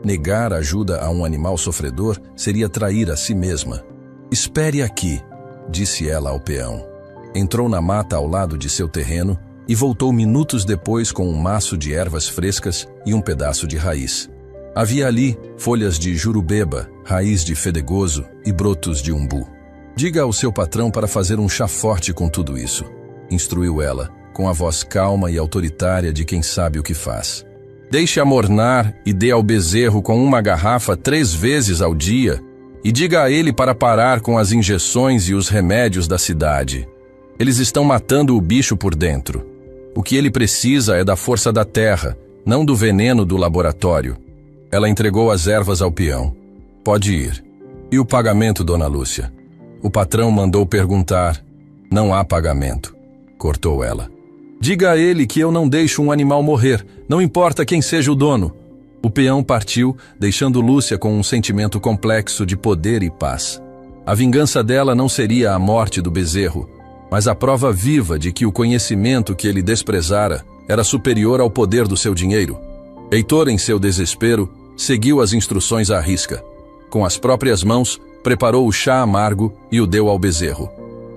Negar ajuda a um animal sofredor seria trair a si mesma. Espere aqui, disse ela ao peão. Entrou na mata ao lado de seu terreno e voltou minutos depois com um maço de ervas frescas e um pedaço de raiz. Havia ali folhas de jurubeba, raiz de fedegoso e brotos de umbu. Diga ao seu patrão para fazer um chá forte com tudo isso, instruiu ela, com a voz calma e autoritária de quem sabe o que faz. Deixe amornar e dê ao bezerro com uma garrafa 3 vezes ao dia e diga a ele para parar com as injeções e os remédios da cidade. Eles estão matando o bicho por dentro. O que ele precisa é da força da terra, não do veneno do laboratório. Ela entregou as ervas ao peão. Pode ir. E o pagamento, dona Lúcia? O patrão mandou perguntar. Não há pagamento, cortou ela. Diga a ele que eu não deixo um animal morrer, não importa quem seja o dono. O peão partiu, deixando Lúcia com um sentimento complexo de poder e paz. A vingança dela não seria a morte do bezerro, mas a prova viva de que o conhecimento que ele desprezara era superior ao poder do seu dinheiro. Heitor, em seu desespero, seguiu as instruções à risca. Com as próprias mãos, preparou o chá amargo e o deu ao bezerro.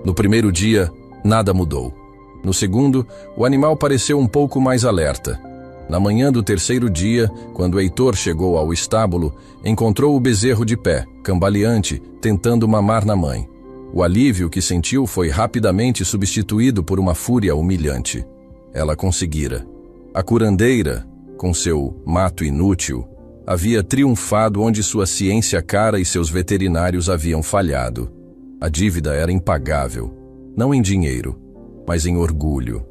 No primeiro dia, nada mudou. No segundo, o animal pareceu um pouco mais alerta. Na manhã do terceiro dia, quando Heitor chegou ao estábulo, encontrou o bezerro de pé, cambaleante, tentando mamar na mãe. O alívio que sentiu foi rapidamente substituído por uma fúria humilhante. Ela conseguira. A curandeira, com seu mato inútil, havia triunfado onde sua ciência cara e seus veterinários haviam falhado. A dívida era impagável, não em dinheiro, mas em orgulho.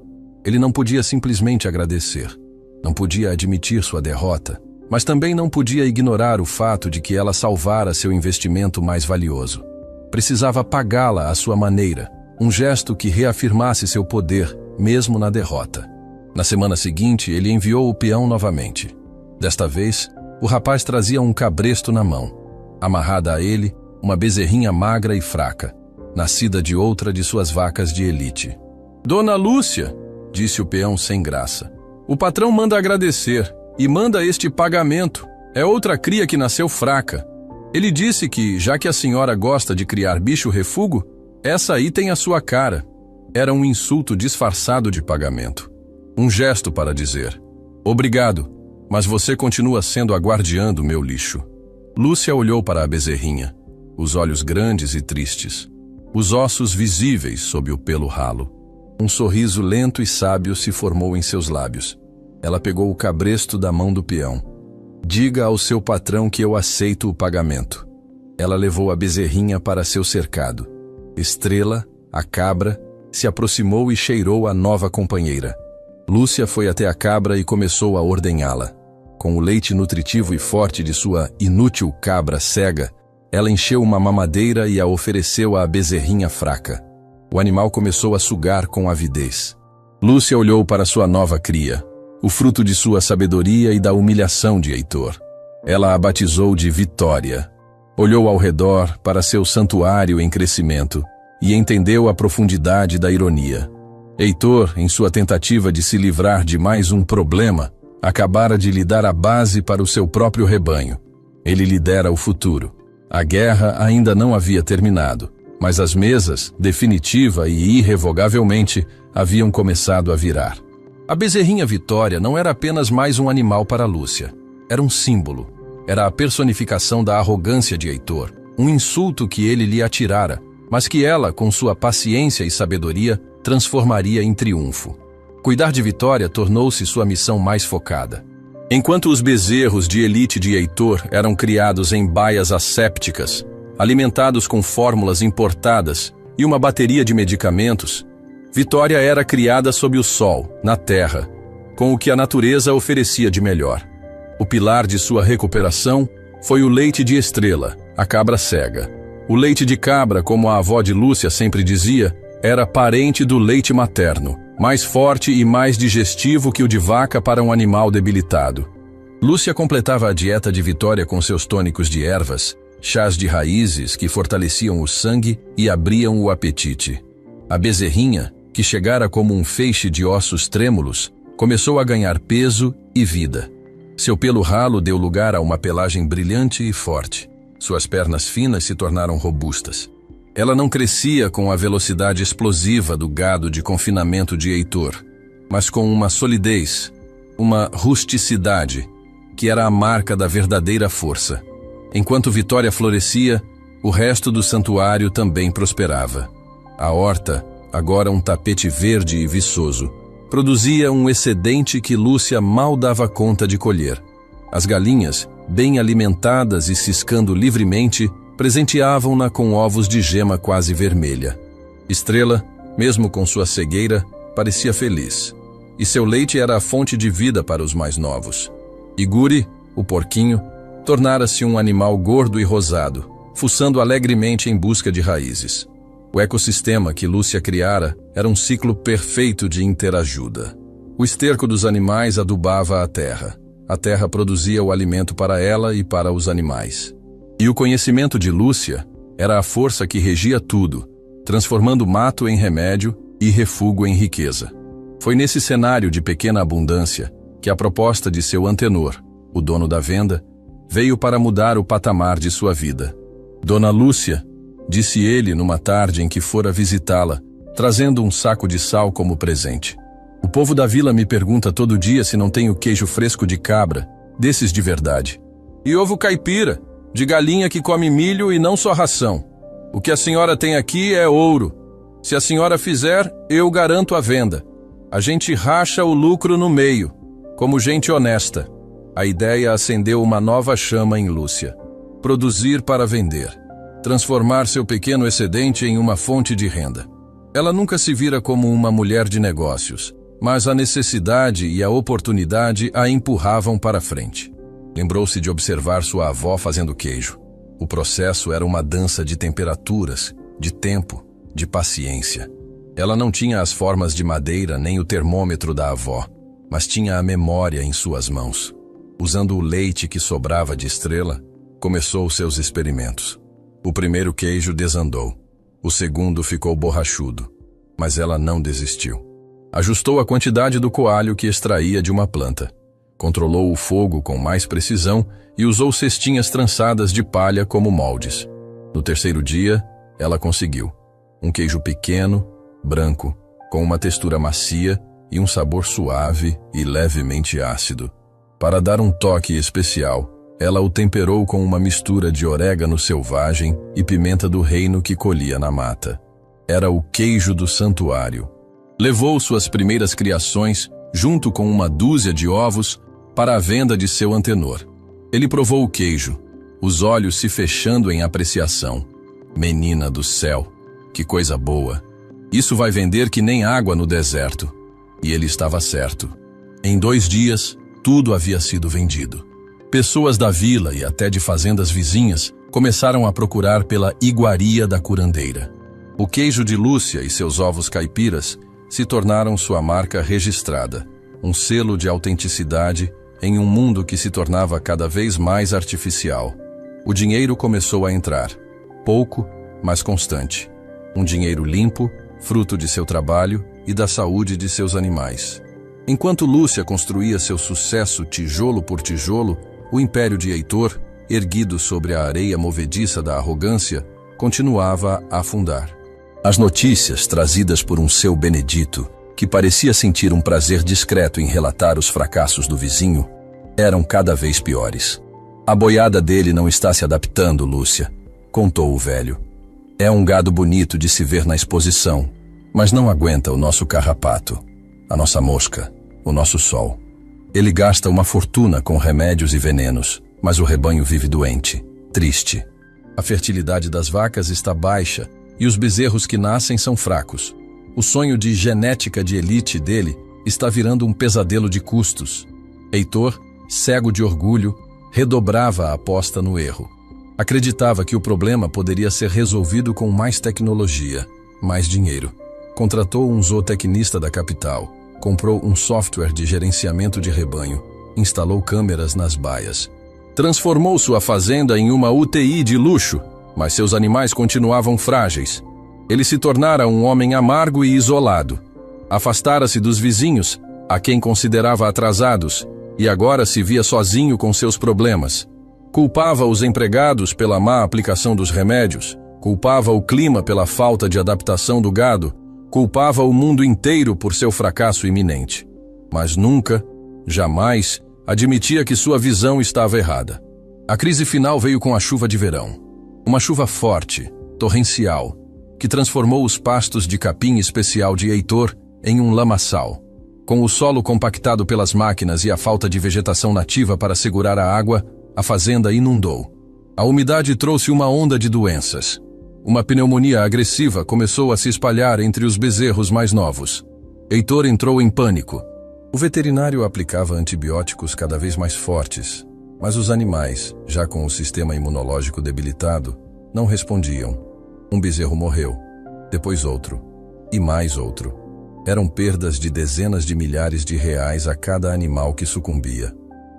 Ele não podia simplesmente agradecer. Não podia admitir sua derrota, mas também não podia ignorar o fato de que ela salvara seu investimento mais valioso. Precisava pagá-la à sua maneira, um gesto que reafirmasse seu poder, mesmo na derrota. Na semana seguinte, ele enviou o peão novamente. Desta vez, o rapaz trazia um cabresto na mão. Amarrada a ele, uma bezerrinha magra e fraca, nascida de outra de suas vacas de elite. Dona Lúcia, disse o peão sem graça, o patrão manda agradecer e manda este pagamento. É outra cria que nasceu fraca. Ele disse que, já que a senhora gosta de criar bicho refúgio, essa aí tem a sua cara. Era um insulto disfarçado de pagamento. Um gesto para dizer, obrigado, mas você continua sendo a guardiã do meu lixo. Lúcia olhou para a bezerrinha, os olhos grandes e tristes, os ossos visíveis sob o pelo ralo. Um sorriso lento e sábio se formou em seus lábios. Ela pegou o cabresto da mão do peão. Diga ao seu patrão que eu aceito o pagamento. Ela levou a bezerrinha para seu cercado. Estrela, a cabra, se aproximou e cheirou a nova companheira. Lúcia foi até a cabra e começou a ordenhá-la. Com o leite nutritivo e forte de sua inútil cabra cega, ela encheu uma mamadeira e a ofereceu à bezerrinha fraca. O animal começou a sugar com avidez. Lúcia olhou para sua nova cria, o fruto de sua sabedoria e da humilhação de Heitor. Ela a batizou de Vitória. Olhou ao redor para seu santuário em crescimento e entendeu a profundidade da ironia. Heitor, em sua tentativa de se livrar de mais um problema, acabara de lhe dar a base para o seu próprio rebanho. Ele lhe dera o futuro. A guerra ainda não havia terminado, mas as mesas, definitiva e irrevogavelmente, haviam começado a virar. A bezerrinha Vitória não era apenas mais um animal para Lúcia. Era um símbolo. Era a personificação da arrogância de Heitor, um insulto que ele lhe atirara, mas que ela, com sua paciência e sabedoria, transformaria em triunfo. Cuidar de Vitória tornou-se sua missão mais focada. Enquanto os bezerros de elite de Heitor eram criados em baias assépticas, alimentados com fórmulas importadas e uma bateria de medicamentos, Vitória era criada sob o sol, na terra, com o que a natureza oferecia de melhor. O pilar de sua recuperação foi o leite de Estrela, a cabra cega. O leite de cabra, como a avó de Lúcia sempre dizia, era parente do leite materno, mais forte e mais digestivo que o de vaca para um animal debilitado. Lúcia completava a dieta de Vitória com seus tônicos de ervas, chás de raízes que fortaleciam o sangue e abriam o apetite. A bezerrinha, que chegara como um feixe de ossos trêmulos, começou a ganhar peso e vida. Seu pelo ralo deu lugar a uma pelagem brilhante e forte. Suas pernas finas se tornaram robustas. Ela não crescia com a velocidade explosiva do gado de confinamento de Heitor, mas com uma solidez, uma rusticidade, que era a marca da verdadeira força. Enquanto Vitória florescia, o resto do santuário também prosperava. A horta, agora um tapete verde e viçoso, produzia um excedente que Lúcia mal dava conta de colher. As galinhas, bem alimentadas e ciscando livremente, presenteavam-na com ovos de gema quase vermelha. Estrela, mesmo com sua cegueira, parecia feliz, e seu leite era a fonte de vida para os mais novos. E Guri, o porquinho, tornara-se um animal gordo e rosado, fuçando alegremente em busca de raízes. O ecossistema que Lúcia criara era um ciclo perfeito de interajuda. O esterco dos animais adubava a terra. A terra produzia o alimento para ela e para os animais. E o conhecimento de Lúcia era a força que regia tudo, transformando mato em remédio e refúgio em riqueza. Foi nesse cenário de pequena abundância que a proposta de seu antenor, o dono da venda, veio para mudar o patamar de sua vida. Dona Lúcia, disse ele numa tarde em que fora visitá-la, trazendo um saco de sal como presente. O povo da vila me pergunta todo dia se não tenho queijo fresco de cabra, desses de verdade. E ovo caipira, de galinha que come milho e não só ração. O que a senhora tem aqui é ouro. Se a senhora fizer, eu garanto a venda. A gente racha o lucro no meio, como gente honesta. A ideia acendeu uma nova chama em Lúcia. Produzir para vender. Transformar seu pequeno excedente em uma fonte de renda. Ela nunca se vira como uma mulher de negócios, mas a necessidade e a oportunidade a empurravam para frente. Lembrou-se de observar sua avó fazendo queijo. O processo era uma dança de temperaturas, de tempo, de paciência. Ela não tinha as formas de madeira nem o termômetro da avó, mas tinha a memória em suas mãos. Usando o leite que sobrava de Estrela, começou seus experimentos. O primeiro queijo desandou. O segundo ficou borrachudo, mas ela não desistiu. Ajustou a quantidade do coalho que extraía de uma planta. Controlou o fogo com mais precisão e usou cestinhas trançadas de palha como moldes. No terceiro dia, ela conseguiu. Um queijo pequeno, branco, com uma textura macia e um sabor suave e levemente ácido. Para dar um toque especial, ela o temperou com uma mistura de orégano selvagem e pimenta do reino que colhia na mata. Era o queijo do santuário. Levou suas primeiras criações, junto com uma dúzia de ovos, para a venda de seu antenor. Ele provou o queijo, os olhos se fechando em apreciação. Menina do céu, que coisa boa! Isso vai vender que nem água no deserto. E ele estava certo. Em 2 dias, tudo havia sido vendido. Pessoas da vila e até de fazendas vizinhas começaram a procurar pela iguaria da curandeira. O queijo de Lúcia e seus ovos caipiras se tornaram sua marca registrada, um selo de autenticidade em um mundo que se tornava cada vez mais artificial. O dinheiro começou a entrar, pouco, mas constante. Um dinheiro limpo, fruto de seu trabalho e da saúde de seus animais. Enquanto Lúcia construía seu sucesso tijolo por tijolo, o império de Heitor, erguido sobre a areia movediça da arrogância, continuava a afundar. As notícias trazidas por um seu Benedito, que parecia sentir um prazer discreto em relatar os fracassos do vizinho, eram cada vez piores. A boiada dele não está se adaptando, Lúcia, contou o velho. É um gado bonito de se ver na exposição, mas não aguenta o nosso carrapato, a nossa mosca, o nosso sol. Ele gasta uma fortuna com remédios e venenos, mas o rebanho vive doente, triste. A fertilidade das vacas está baixa e os bezerros que nascem são fracos. O sonho de genética de elite dele está virando um pesadelo de custos. Heitor, cego de orgulho, redobrava a aposta no erro. Acreditava que o problema poderia ser resolvido com mais tecnologia, mais dinheiro. Contratou um zootecnista da capital, comprou um software de gerenciamento de rebanho, instalou câmeras nas baias. Transformou sua fazenda em uma UTI de luxo, mas seus animais continuavam frágeis. Ele se tornara um homem amargo e isolado. Afastara-se dos vizinhos, a quem considerava atrasados, e agora se via sozinho com seus problemas. Culpava os empregados pela má aplicação dos remédios, culpava o clima pela falta de adaptação do gado, culpava o mundo inteiro por seu fracasso iminente. Mas nunca, jamais, admitia que sua visão estava errada. A crise final veio com a chuva de verão. Uma chuva forte, torrencial, que transformou os pastos de capim especial de Heitor em um lamaçal. Com o solo compactado pelas máquinas e a falta de vegetação nativa para segurar a água, a fazenda inundou. A umidade trouxe uma onda de doenças. Uma pneumonia agressiva começou a se espalhar entre os bezerros mais novos. Heitor entrou em pânico. O veterinário aplicava antibióticos cada vez mais fortes, mas os animais, já com o sistema imunológico debilitado, não respondiam. Um bezerro morreu, depois outro, e mais outro. Eram perdas de dezenas de milhares de reais a cada animal que sucumbia.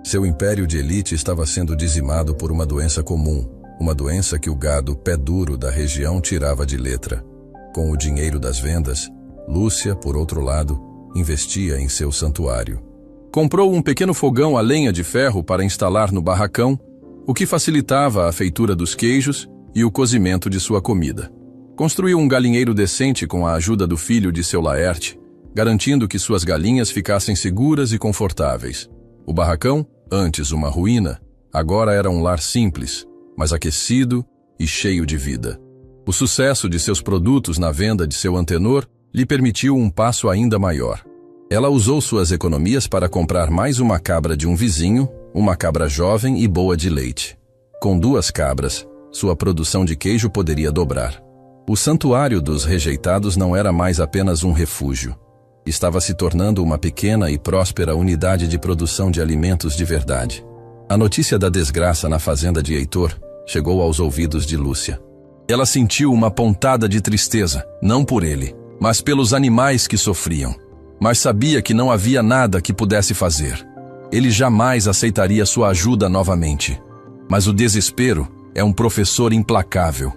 Seu império de elite estava sendo dizimado por uma doença comum, uma doença que o gado pé duro da região tirava de letra. Com o dinheiro das vendas, Lúcia, por outro lado, investia em seu santuário. Comprou um pequeno fogão a lenha de ferro para instalar no barracão, o que facilitava a feitura dos queijos e o cozimento de sua comida. Construiu um galinheiro decente com a ajuda do filho de seu Laerte, garantindo que suas galinhas ficassem seguras e confortáveis. O barracão, antes uma ruína, agora era um lar simples, mas aquecido e cheio de vida. O sucesso de seus produtos na venda de seu antenor lhe permitiu um passo ainda maior. Ela usou suas economias para comprar mais uma cabra de um vizinho, uma cabra jovem e boa de leite. Com 2 cabras, sua produção de queijo poderia dobrar. O santuário dos rejeitados não era mais apenas um refúgio. Estava se tornando uma pequena e próspera unidade de produção de alimentos de verdade. A notícia da desgraça na fazenda de Heitor chegou aos ouvidos de Lúcia. Ela sentiu uma pontada de tristeza, não por ele, mas pelos animais que sofriam. Mas sabia que não havia nada que pudesse fazer. Ele jamais aceitaria sua ajuda novamente. Mas o desespero é um professor implacável.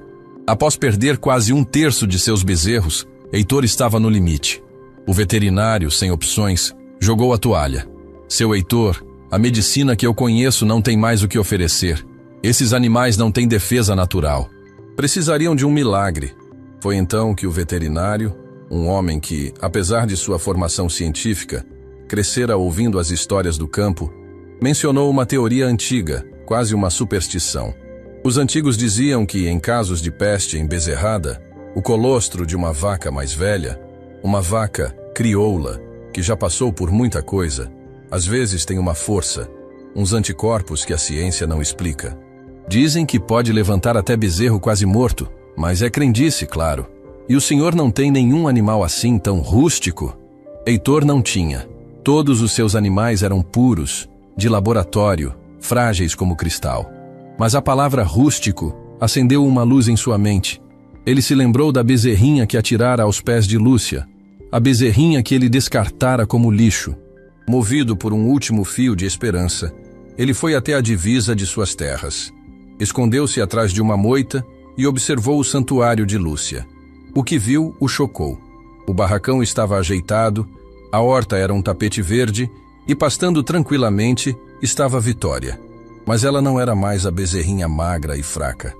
Após perder quase 1/3 de seus bezerros, Heitor estava no limite. O veterinário, sem opções, jogou a toalha. Seu Heitor, a medicina que eu conheço não tem mais o que oferecer. Esses animais não têm defesa natural. Precisariam de um milagre. Foi então que o veterinário, um homem que, apesar de sua formação científica, crescera ouvindo as histórias do campo, mencionou uma teoria antiga, quase uma superstição. Os antigos diziam que, em casos de peste embezerrada, o colostro de uma vaca mais velha, uma vaca crioula, que já passou por muita coisa, às vezes tem uma força, uns anticorpos que a ciência não explica. Dizem que pode levantar até bezerro quase morto, mas é crendice, claro. E o senhor não tem nenhum animal assim tão rústico? Heitor não tinha. Todos os seus animais eram puros, de laboratório, frágeis como cristal. Mas a palavra rústico acendeu uma luz em sua mente. Ele se lembrou da bezerrinha que atirara aos pés de Lúcia, a bezerrinha que ele descartara como lixo. Movido por um último fio de esperança, ele foi até a divisa de suas terras. Escondeu-se atrás de uma moita e observou o santuário de Lúcia. O que viu o chocou. O barracão estava ajeitado, a horta era um tapete verde e, pastando tranquilamente, estava Vitória. Mas ela não era mais a bezerrinha magra e fraca.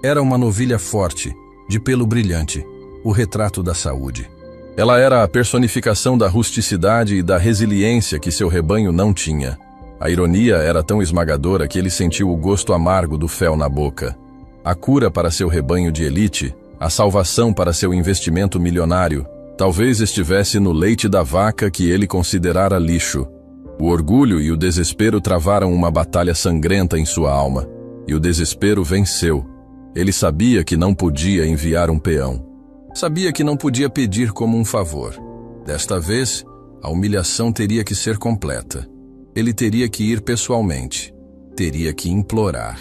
Era uma novilha forte, de pelo brilhante, o retrato da saúde. Ela era a personificação da rusticidade e da resiliência que seu rebanho não tinha. A ironia era tão esmagadora que ele sentiu o gosto amargo do fel na boca. A cura para seu rebanho de elite, a salvação para seu investimento milionário, talvez estivesse no leite da vaca que ele considerara lixo. O orgulho e o desespero travaram uma batalha sangrenta em sua alma, e o desespero venceu. Ele sabia que não podia enviar um peão. Sabia que não podia pedir como um favor. Desta vez, a humilhação teria que ser completa. Ele teria que ir pessoalmente. Teria que implorar.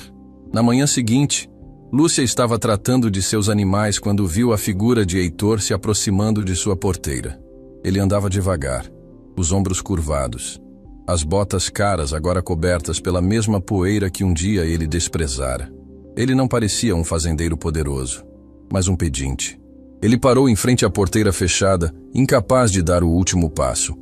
Na manhã seguinte, Lúcia estava tratando de seus animais quando viu a figura de Heitor se aproximando de sua porteira. Ele andava devagar, os ombros curvados, as botas caras agora cobertas pela mesma poeira que um dia ele desprezara. Ele não parecia um fazendeiro poderoso, mas um pedinte. Ele parou em frente à porteira fechada, incapaz de dar o último passo.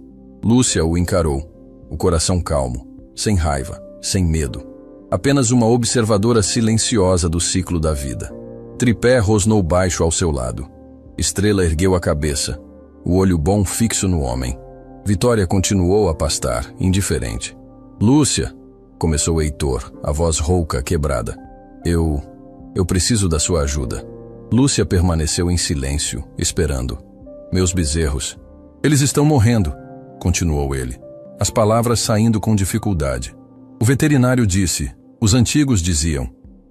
Lúcia o encarou, o coração calmo, sem raiva, sem medo. Apenas uma observadora silenciosa do ciclo da vida. Tripé rosnou baixo ao seu lado. Estrela ergueu a cabeça, o olho bom fixo no homem. Vitória continuou a pastar, indiferente. Lúcia, começou Heitor, a voz rouca, quebrada. Eu preciso da sua ajuda. Lúcia permaneceu em silêncio, esperando. Meus bezerros. Eles estão morrendo, continuou ele, as palavras saindo com dificuldade. O veterinário disse, os antigos diziam,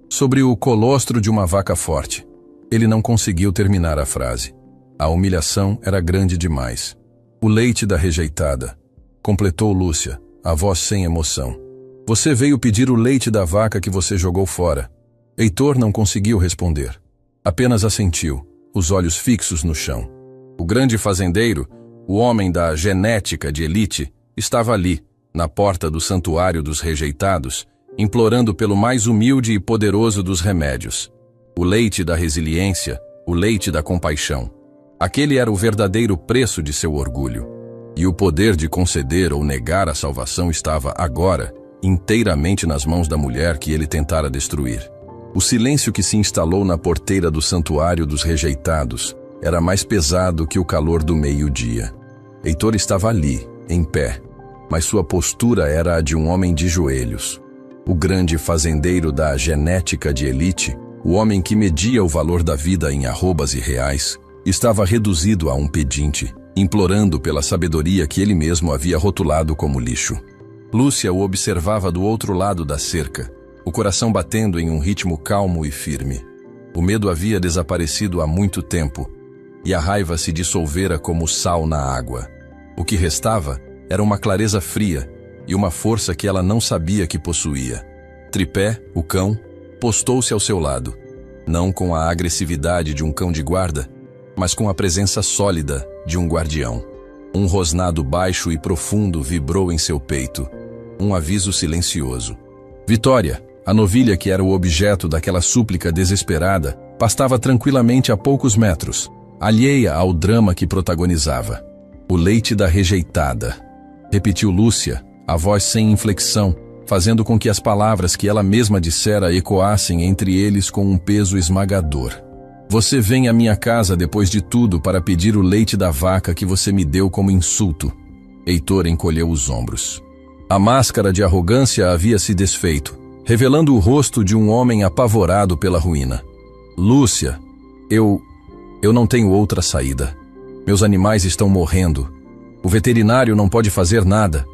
sobre o colostro de uma vaca forte. Ele não conseguiu terminar a frase. A humilhação era grande demais. O leite da rejeitada, completou Lúcia, a voz sem emoção. Você veio pedir o leite da vaca que você jogou fora. Heitor não conseguiu responder. Apenas assentiu, os olhos fixos no chão. O grande fazendeiro, o homem da genética de elite, estava ali, na porta do santuário dos rejeitados, implorando pelo mais humilde e poderoso dos remédios. O leite da resiliência, o leite da compaixão. Aquele era o verdadeiro preço de seu orgulho. E o poder de conceder ou negar a salvação estava, agora, inteiramente nas mãos da mulher que ele tentara destruir. O silêncio que se instalou na porteira do santuário dos rejeitados era mais pesado que o calor do meio-dia. Heitor estava ali, em pé, mas sua postura era a de um homem de joelhos. O grande fazendeiro da genética de elite, o homem que media o valor da vida em arrobas e reais, estava reduzido a um pedinte, implorando pela sabedoria que ele mesmo havia rotulado como lixo. Lúcia o observava do outro lado da cerca, o coração batendo em um ritmo calmo e firme. O medo havia desaparecido há muito tempo, e a raiva se dissolvera como sal na água. O que restava era uma clareza fria e uma força que ela não sabia que possuía. Tripé, o cão, postou-se ao seu lado, não com a agressividade de um cão de guarda, mas com a presença sólida de um guardião. Um rosnado baixo e profundo vibrou em seu peito, um aviso silencioso. Vitória, a novilha que era o objeto daquela súplica desesperada, pastava tranquilamente a poucos metros, alheia ao drama que protagonizava. O leite da rejeitada, repetiu Lúcia, a voz sem inflexão, fazendo com que as palavras que ela mesma dissera ecoassem entre eles com um peso esmagador. Você vem à minha casa depois de tudo para pedir o leite da vaca que você me deu como insulto. Heitor encolheu os ombros. A máscara de arrogância havia se desfeito, revelando o rosto de um homem apavorado pela ruína. Lúcia, eu não tenho outra saída. Meus animais estão morrendo. O veterinário não pode fazer nada.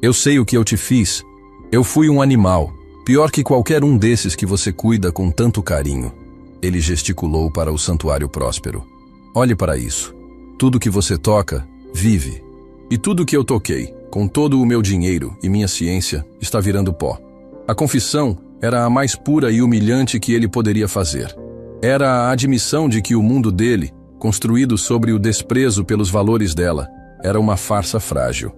Eu sei o que eu te fiz. Eu fui um animal, pior que qualquer um desses que você cuida com tanto carinho. Ele gesticulou para o santuário próspero. Olhe para isso. Tudo que você toca, vive. E tudo que eu toquei, com todo o meu dinheiro e minha ciência, está virando pó. A confissão era a mais pura e humilhante que ele poderia fazer. Era a admissão de que o mundo dele, construído sobre o desprezo pelos valores dela, era uma farsa frágil.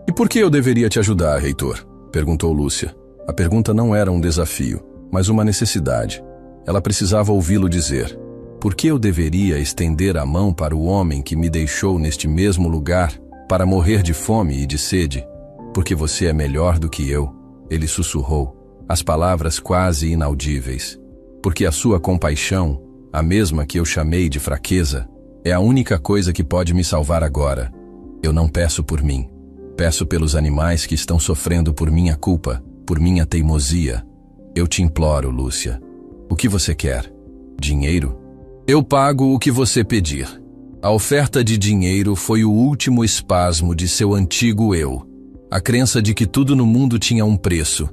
E por que eu deveria te ajudar, Heitor? Perguntou Lúcia. A pergunta não era um desafio, mas uma necessidade. Ela precisava ouvi-lo dizer. Por que eu deveria estender a mão para o homem que me deixou neste mesmo lugar para morrer de fome e de sede? Porque você é melhor do que eu, ele sussurrou, as palavras quase inaudíveis. Porque a sua compaixão, a mesma que eu chamei de fraqueza, é a única coisa que pode me salvar agora. Eu não peço por mim. Peço pelos animais que estão sofrendo por minha culpa, por minha teimosia. Eu te imploro, Lúcia. O que você quer? Dinheiro? Eu pago o que você pedir. A oferta de dinheiro foi o último espasmo de seu antigo eu. A crença de que tudo no mundo tinha um preço.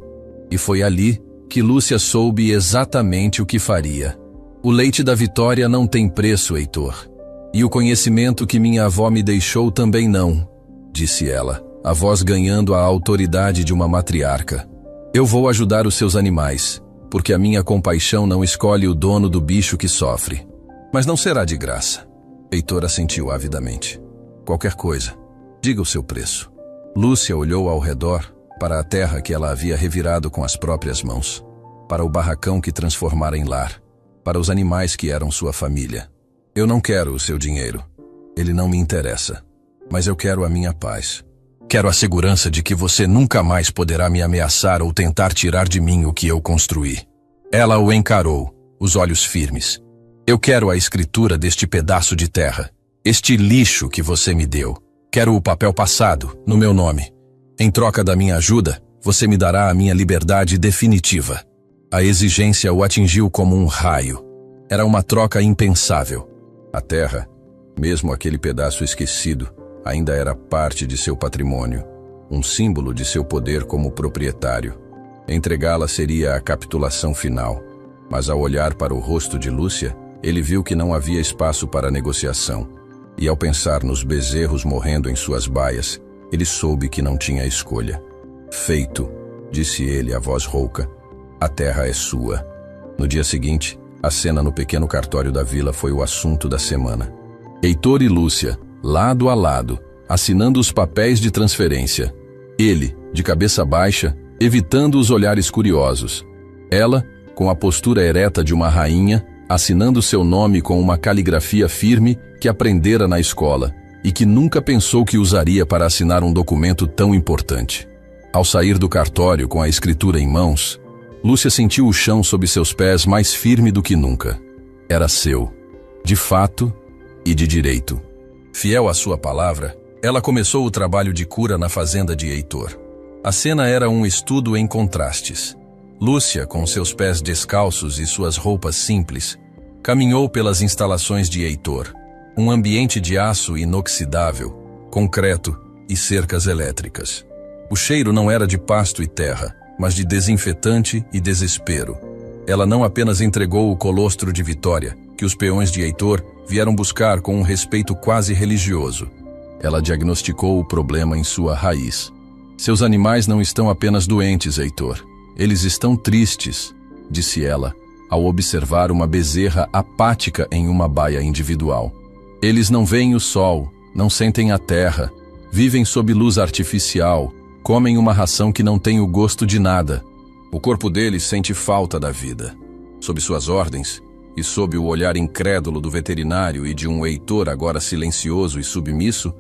E foi ali que Lúcia soube exatamente o que faria. O leite da vitória não tem preço, Heitor. E o conhecimento que minha avó me deixou também não, disse ela, a voz ganhando a autoridade de uma matriarca. Eu vou ajudar os seus animais, porque a minha compaixão não escolhe o dono do bicho que sofre. Mas não será de graça. Heitor assentiu avidamente. Qualquer coisa. Diga o seu preço. Lúcia olhou ao redor, para a terra que ela havia revirado com as próprias mãos, para o barracão que transformara em lar, para os animais que eram sua família. Eu não quero o seu dinheiro. Ele não me interessa. Mas eu quero a minha paz. Quero a segurança de que você nunca mais poderá me ameaçar ou tentar tirar de mim o que eu construí. Ela o encarou, os olhos firmes. Eu quero a escritura deste pedaço de terra, este lixo que você me deu. Quero o papel passado, no meu nome. Em troca da minha ajuda, você me dará a minha liberdade definitiva. A exigência o atingiu como um raio. Era uma troca impensável. A terra, mesmo aquele pedaço esquecido, ainda era parte de seu patrimônio, um símbolo de seu poder como proprietário. Entregá-la seria a capitulação final, mas ao olhar para o rosto de Lúcia, ele viu que não havia espaço para negociação, e ao pensar nos bezerros morrendo em suas baias, ele soube que não tinha escolha. Feito, disse ele, a voz rouca, a terra é sua. No dia seguinte, a cena no pequeno cartório da vila foi o assunto da semana. Heitor e Lúcia, lado a lado, assinando os papéis de transferência. Ele, de cabeça baixa, evitando os olhares curiosos. Ela, com a postura ereta de uma rainha, assinando seu nome com uma caligrafia firme que aprendera na escola e que nunca pensou que usaria para assinar um documento tão importante. Ao sair do cartório com a escritura em mãos, Lúcia sentiu o chão sob seus pés mais firme do que nunca. Era seu, de fato e de direito. Fiel à sua palavra, ela começou o trabalho de cura na fazenda de Heitor. A cena era um estudo em contrastes. Lúcia, com seus pés descalços e suas roupas simples, caminhou pelas instalações de Heitor, um ambiente de aço inoxidável, concreto e cercas elétricas. O cheiro não era de pasto e terra, mas de desinfetante e desespero. Ela não apenas entregou o colostro de Vitória, que os peões de Heitor vieram buscar com um respeito quase religioso. Ela diagnosticou o problema em sua raiz. Seus animais não estão apenas doentes, Heitor. Eles estão tristes, disse ela, ao observar uma bezerra apática em uma baia individual. Eles não veem o sol, não sentem a terra, vivem sob luz artificial, comem uma ração que não tem o gosto de nada. O corpo deles sente falta da vida. Sob suas ordens, e sob o olhar incrédulo do veterinário e de um Heitor agora silencioso e submisso,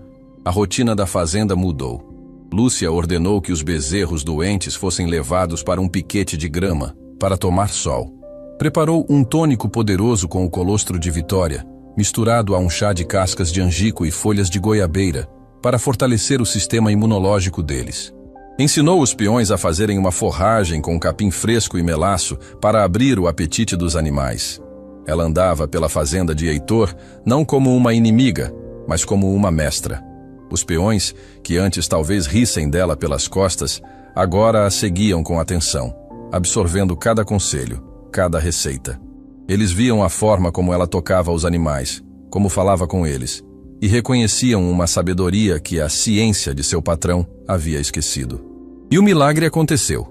a rotina da fazenda mudou. Lúcia ordenou que os bezerros doentes fossem levados para um piquete de grama, para tomar sol. Preparou um tônico poderoso com o colostro de Vitória, misturado a um chá de cascas de angico e folhas de goiabeira, para fortalecer o sistema imunológico deles. Ensinou os peões a fazerem uma forragem com capim fresco e melaço para abrir o apetite dos animais. Ela andava pela fazenda de Heitor não como uma inimiga, mas como uma mestra. Os peões, que antes talvez rissem dela pelas costas, agora a seguiam com atenção, absorvendo cada conselho, cada receita. Eles viam a forma como ela tocava os animais, como falava com eles, e reconheciam uma sabedoria que a ciência de seu patrão havia esquecido. E o milagre aconteceu.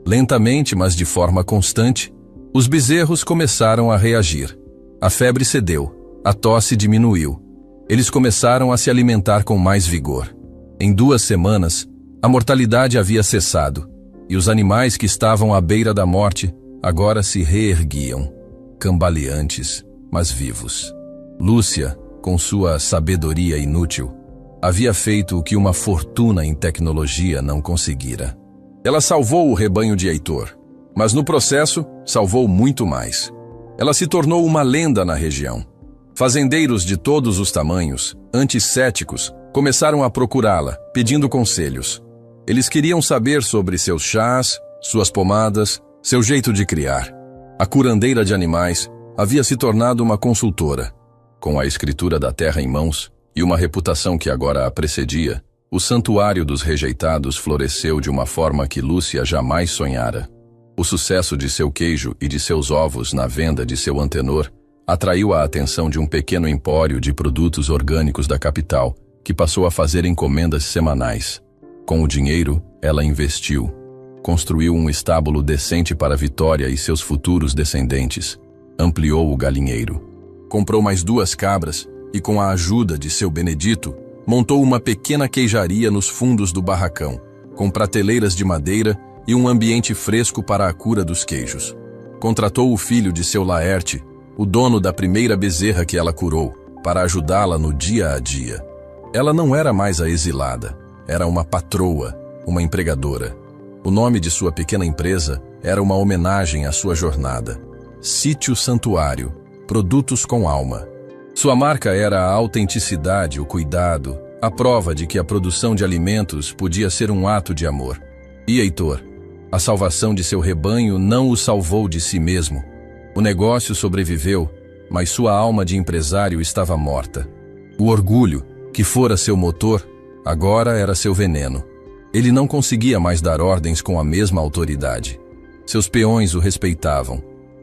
Lentamente, mas de forma constante, os bezerros começaram a reagir. A febre cedeu, a tosse diminuiu. Eles começaram a se alimentar com mais vigor. Em 2 semanas, a mortalidade havia cessado, e os animais que estavam à beira da morte agora se reerguiam, cambaleantes, mas vivos. Lúcia, com sua sabedoria inútil, havia feito o que uma fortuna em tecnologia não conseguira. Ela salvou o rebanho de Heitor, mas no processo salvou muito mais. Ela se tornou uma lenda na região. Fazendeiros de todos os tamanhos, anticéticos, começaram a procurá-la, pedindo conselhos. Eles queriam saber sobre seus chás, suas pomadas, seu jeito de criar. A curandeira de animais havia se tornado uma consultora. Com a escritura da terra em mãos e uma reputação que agora a precedia, o santuário dos rejeitados floresceu de uma forma que Lúcia jamais sonhara. O sucesso de seu queijo e de seus ovos na venda de seu antenor atraiu a atenção de um pequeno empório de produtos orgânicos da capital, que passou a fazer encomendas semanais. Com o dinheiro, ela investiu. Construiu um estábulo decente para Vitória e seus futuros descendentes. Ampliou o galinheiro. Comprou mais 2 cabras e, com a ajuda de seu Benedito, montou uma pequena queijaria nos fundos do barracão, com prateleiras de madeira e um ambiente fresco para a cura dos queijos. Contratou o filho de seu Laerte, o dono da primeira bezerra que ela curou, para ajudá-la no dia a dia. Ela não era mais a exilada, era uma patroa, uma empregadora. O nome de sua pequena empresa era uma homenagem à sua jornada. Sítio Santuário, produtos com alma. Sua marca era a autenticidade, o cuidado, a prova de que a produção de alimentos podia ser um ato de amor. E Heitor, a salvação de seu rebanho não o salvou de si mesmo. O negócio sobreviveu, mas sua alma de empresário estava morta. O orgulho, que fora seu motor, agora era seu veneno. Ele não conseguia mais dar ordens com a mesma autoridade. Seus peões o respeitavam,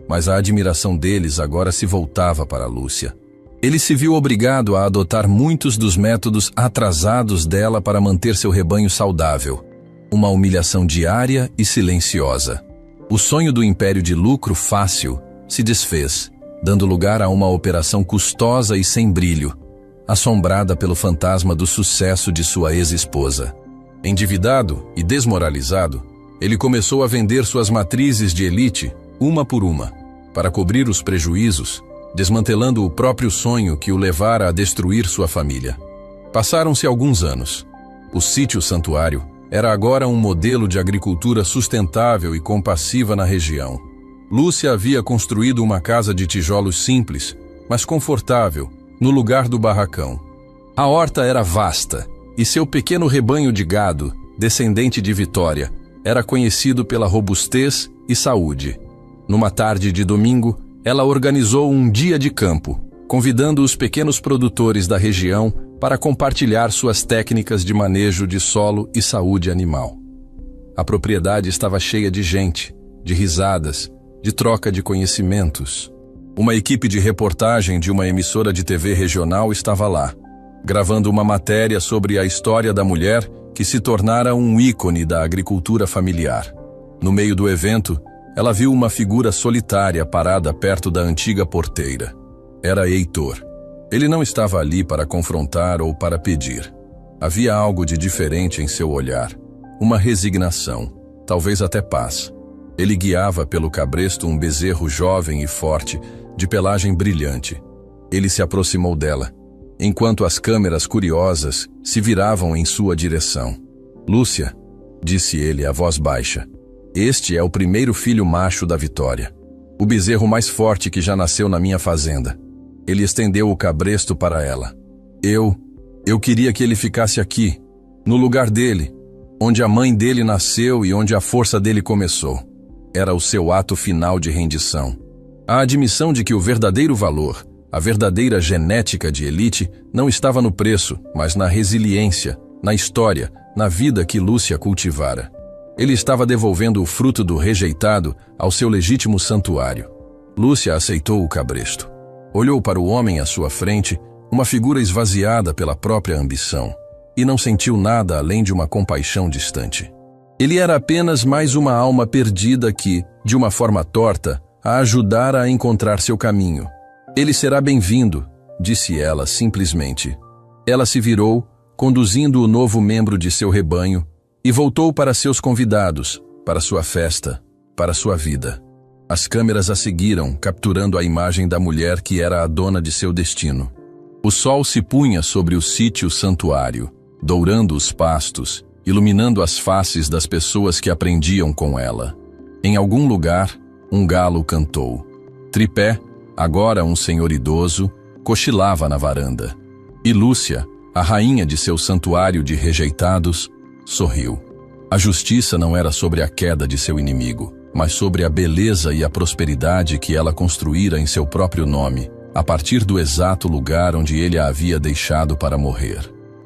mas a admiração deles agora se voltava para Lúcia. Ele se viu obrigado a adotar muitos dos métodos atrasados dela para manter seu rebanho saudável. Uma humilhação diária e silenciosa. O sonho do império de lucro fácil se desfez, dando lugar a uma operação custosa e sem brilho, assombrada pelo fantasma do sucesso de sua ex-esposa. Endividado e desmoralizado, ele começou a vender suas matrizes de elite, uma por uma, para cobrir os prejuízos, desmantelando o próprio sonho que o levara a destruir sua família. Passaram-se alguns anos. O Sítio Santuário era agora um modelo de agricultura sustentável e compassiva na região. Lúcia havia construído uma casa de tijolos simples, mas confortável, no lugar do barracão. A horta era vasta, e seu pequeno rebanho de gado, descendente de Vitória, era conhecido pela robustez e saúde. Numa tarde de domingo, ela organizou um dia de campo, convidando os pequenos produtores da região para compartilhar suas técnicas de manejo de solo e saúde animal. A propriedade estava cheia de gente, de risadas, de troca de conhecimentos. Uma equipe de reportagem de uma emissora de TV regional estava lá, gravando uma matéria sobre a história da mulher que se tornara um ícone da agricultura familiar. No meio do evento, ela viu uma figura solitária parada perto da antiga porteira. Era Heitor. Ele não estava ali para confrontar ou para pedir. Havia algo de diferente em seu olhar, uma resignação, talvez até paz. Ele guiava pelo cabresto um bezerro jovem e forte, de pelagem brilhante. Ele se aproximou dela, enquanto as câmeras curiosas se viravam em sua direção. Lúcia, disse ele a voz baixa, este é o primeiro filho macho da Vitória. O bezerro mais forte que já nasceu na minha fazenda. Ele estendeu o cabresto para ela. Eu queria que ele ficasse aqui, no lugar dele, onde a mãe dele nasceu e onde a força dele começou. Era o seu ato final de rendição. A admissão de que o verdadeiro valor, a verdadeira genética de elite, não estava no preço, mas na resiliência, na história, na vida que Lúcia cultivara. Ele estava devolvendo o fruto do rejeitado ao seu legítimo santuário. Lúcia aceitou o cabresto. Olhou para o homem à sua frente, uma figura esvaziada pela própria ambição, e não sentiu nada além de uma compaixão distante. Ele era apenas mais uma alma perdida que, de uma forma torta, a ajudara a encontrar seu caminho. Ele será bem-vindo, disse ela simplesmente. Ela se virou, conduzindo o novo membro de seu rebanho, e voltou para seus convidados, para sua festa, para sua vida. As câmeras a seguiram, capturando a imagem da mulher que era a dona de seu destino. O sol se punha sobre o sítio santuário, dourando os pastos, iluminando as faces das pessoas que aprendiam com ela. Em algum lugar, um galo cantou. Tripé, agora um senhor idoso, cochilava na varanda. E Lúcia, a rainha de seu santuário de rejeitados, sorriu. A justiça não era sobre a queda de seu inimigo, mas sobre a beleza e a prosperidade que ela construíra em seu próprio nome, a partir do exato lugar onde ele a havia deixado para morrer.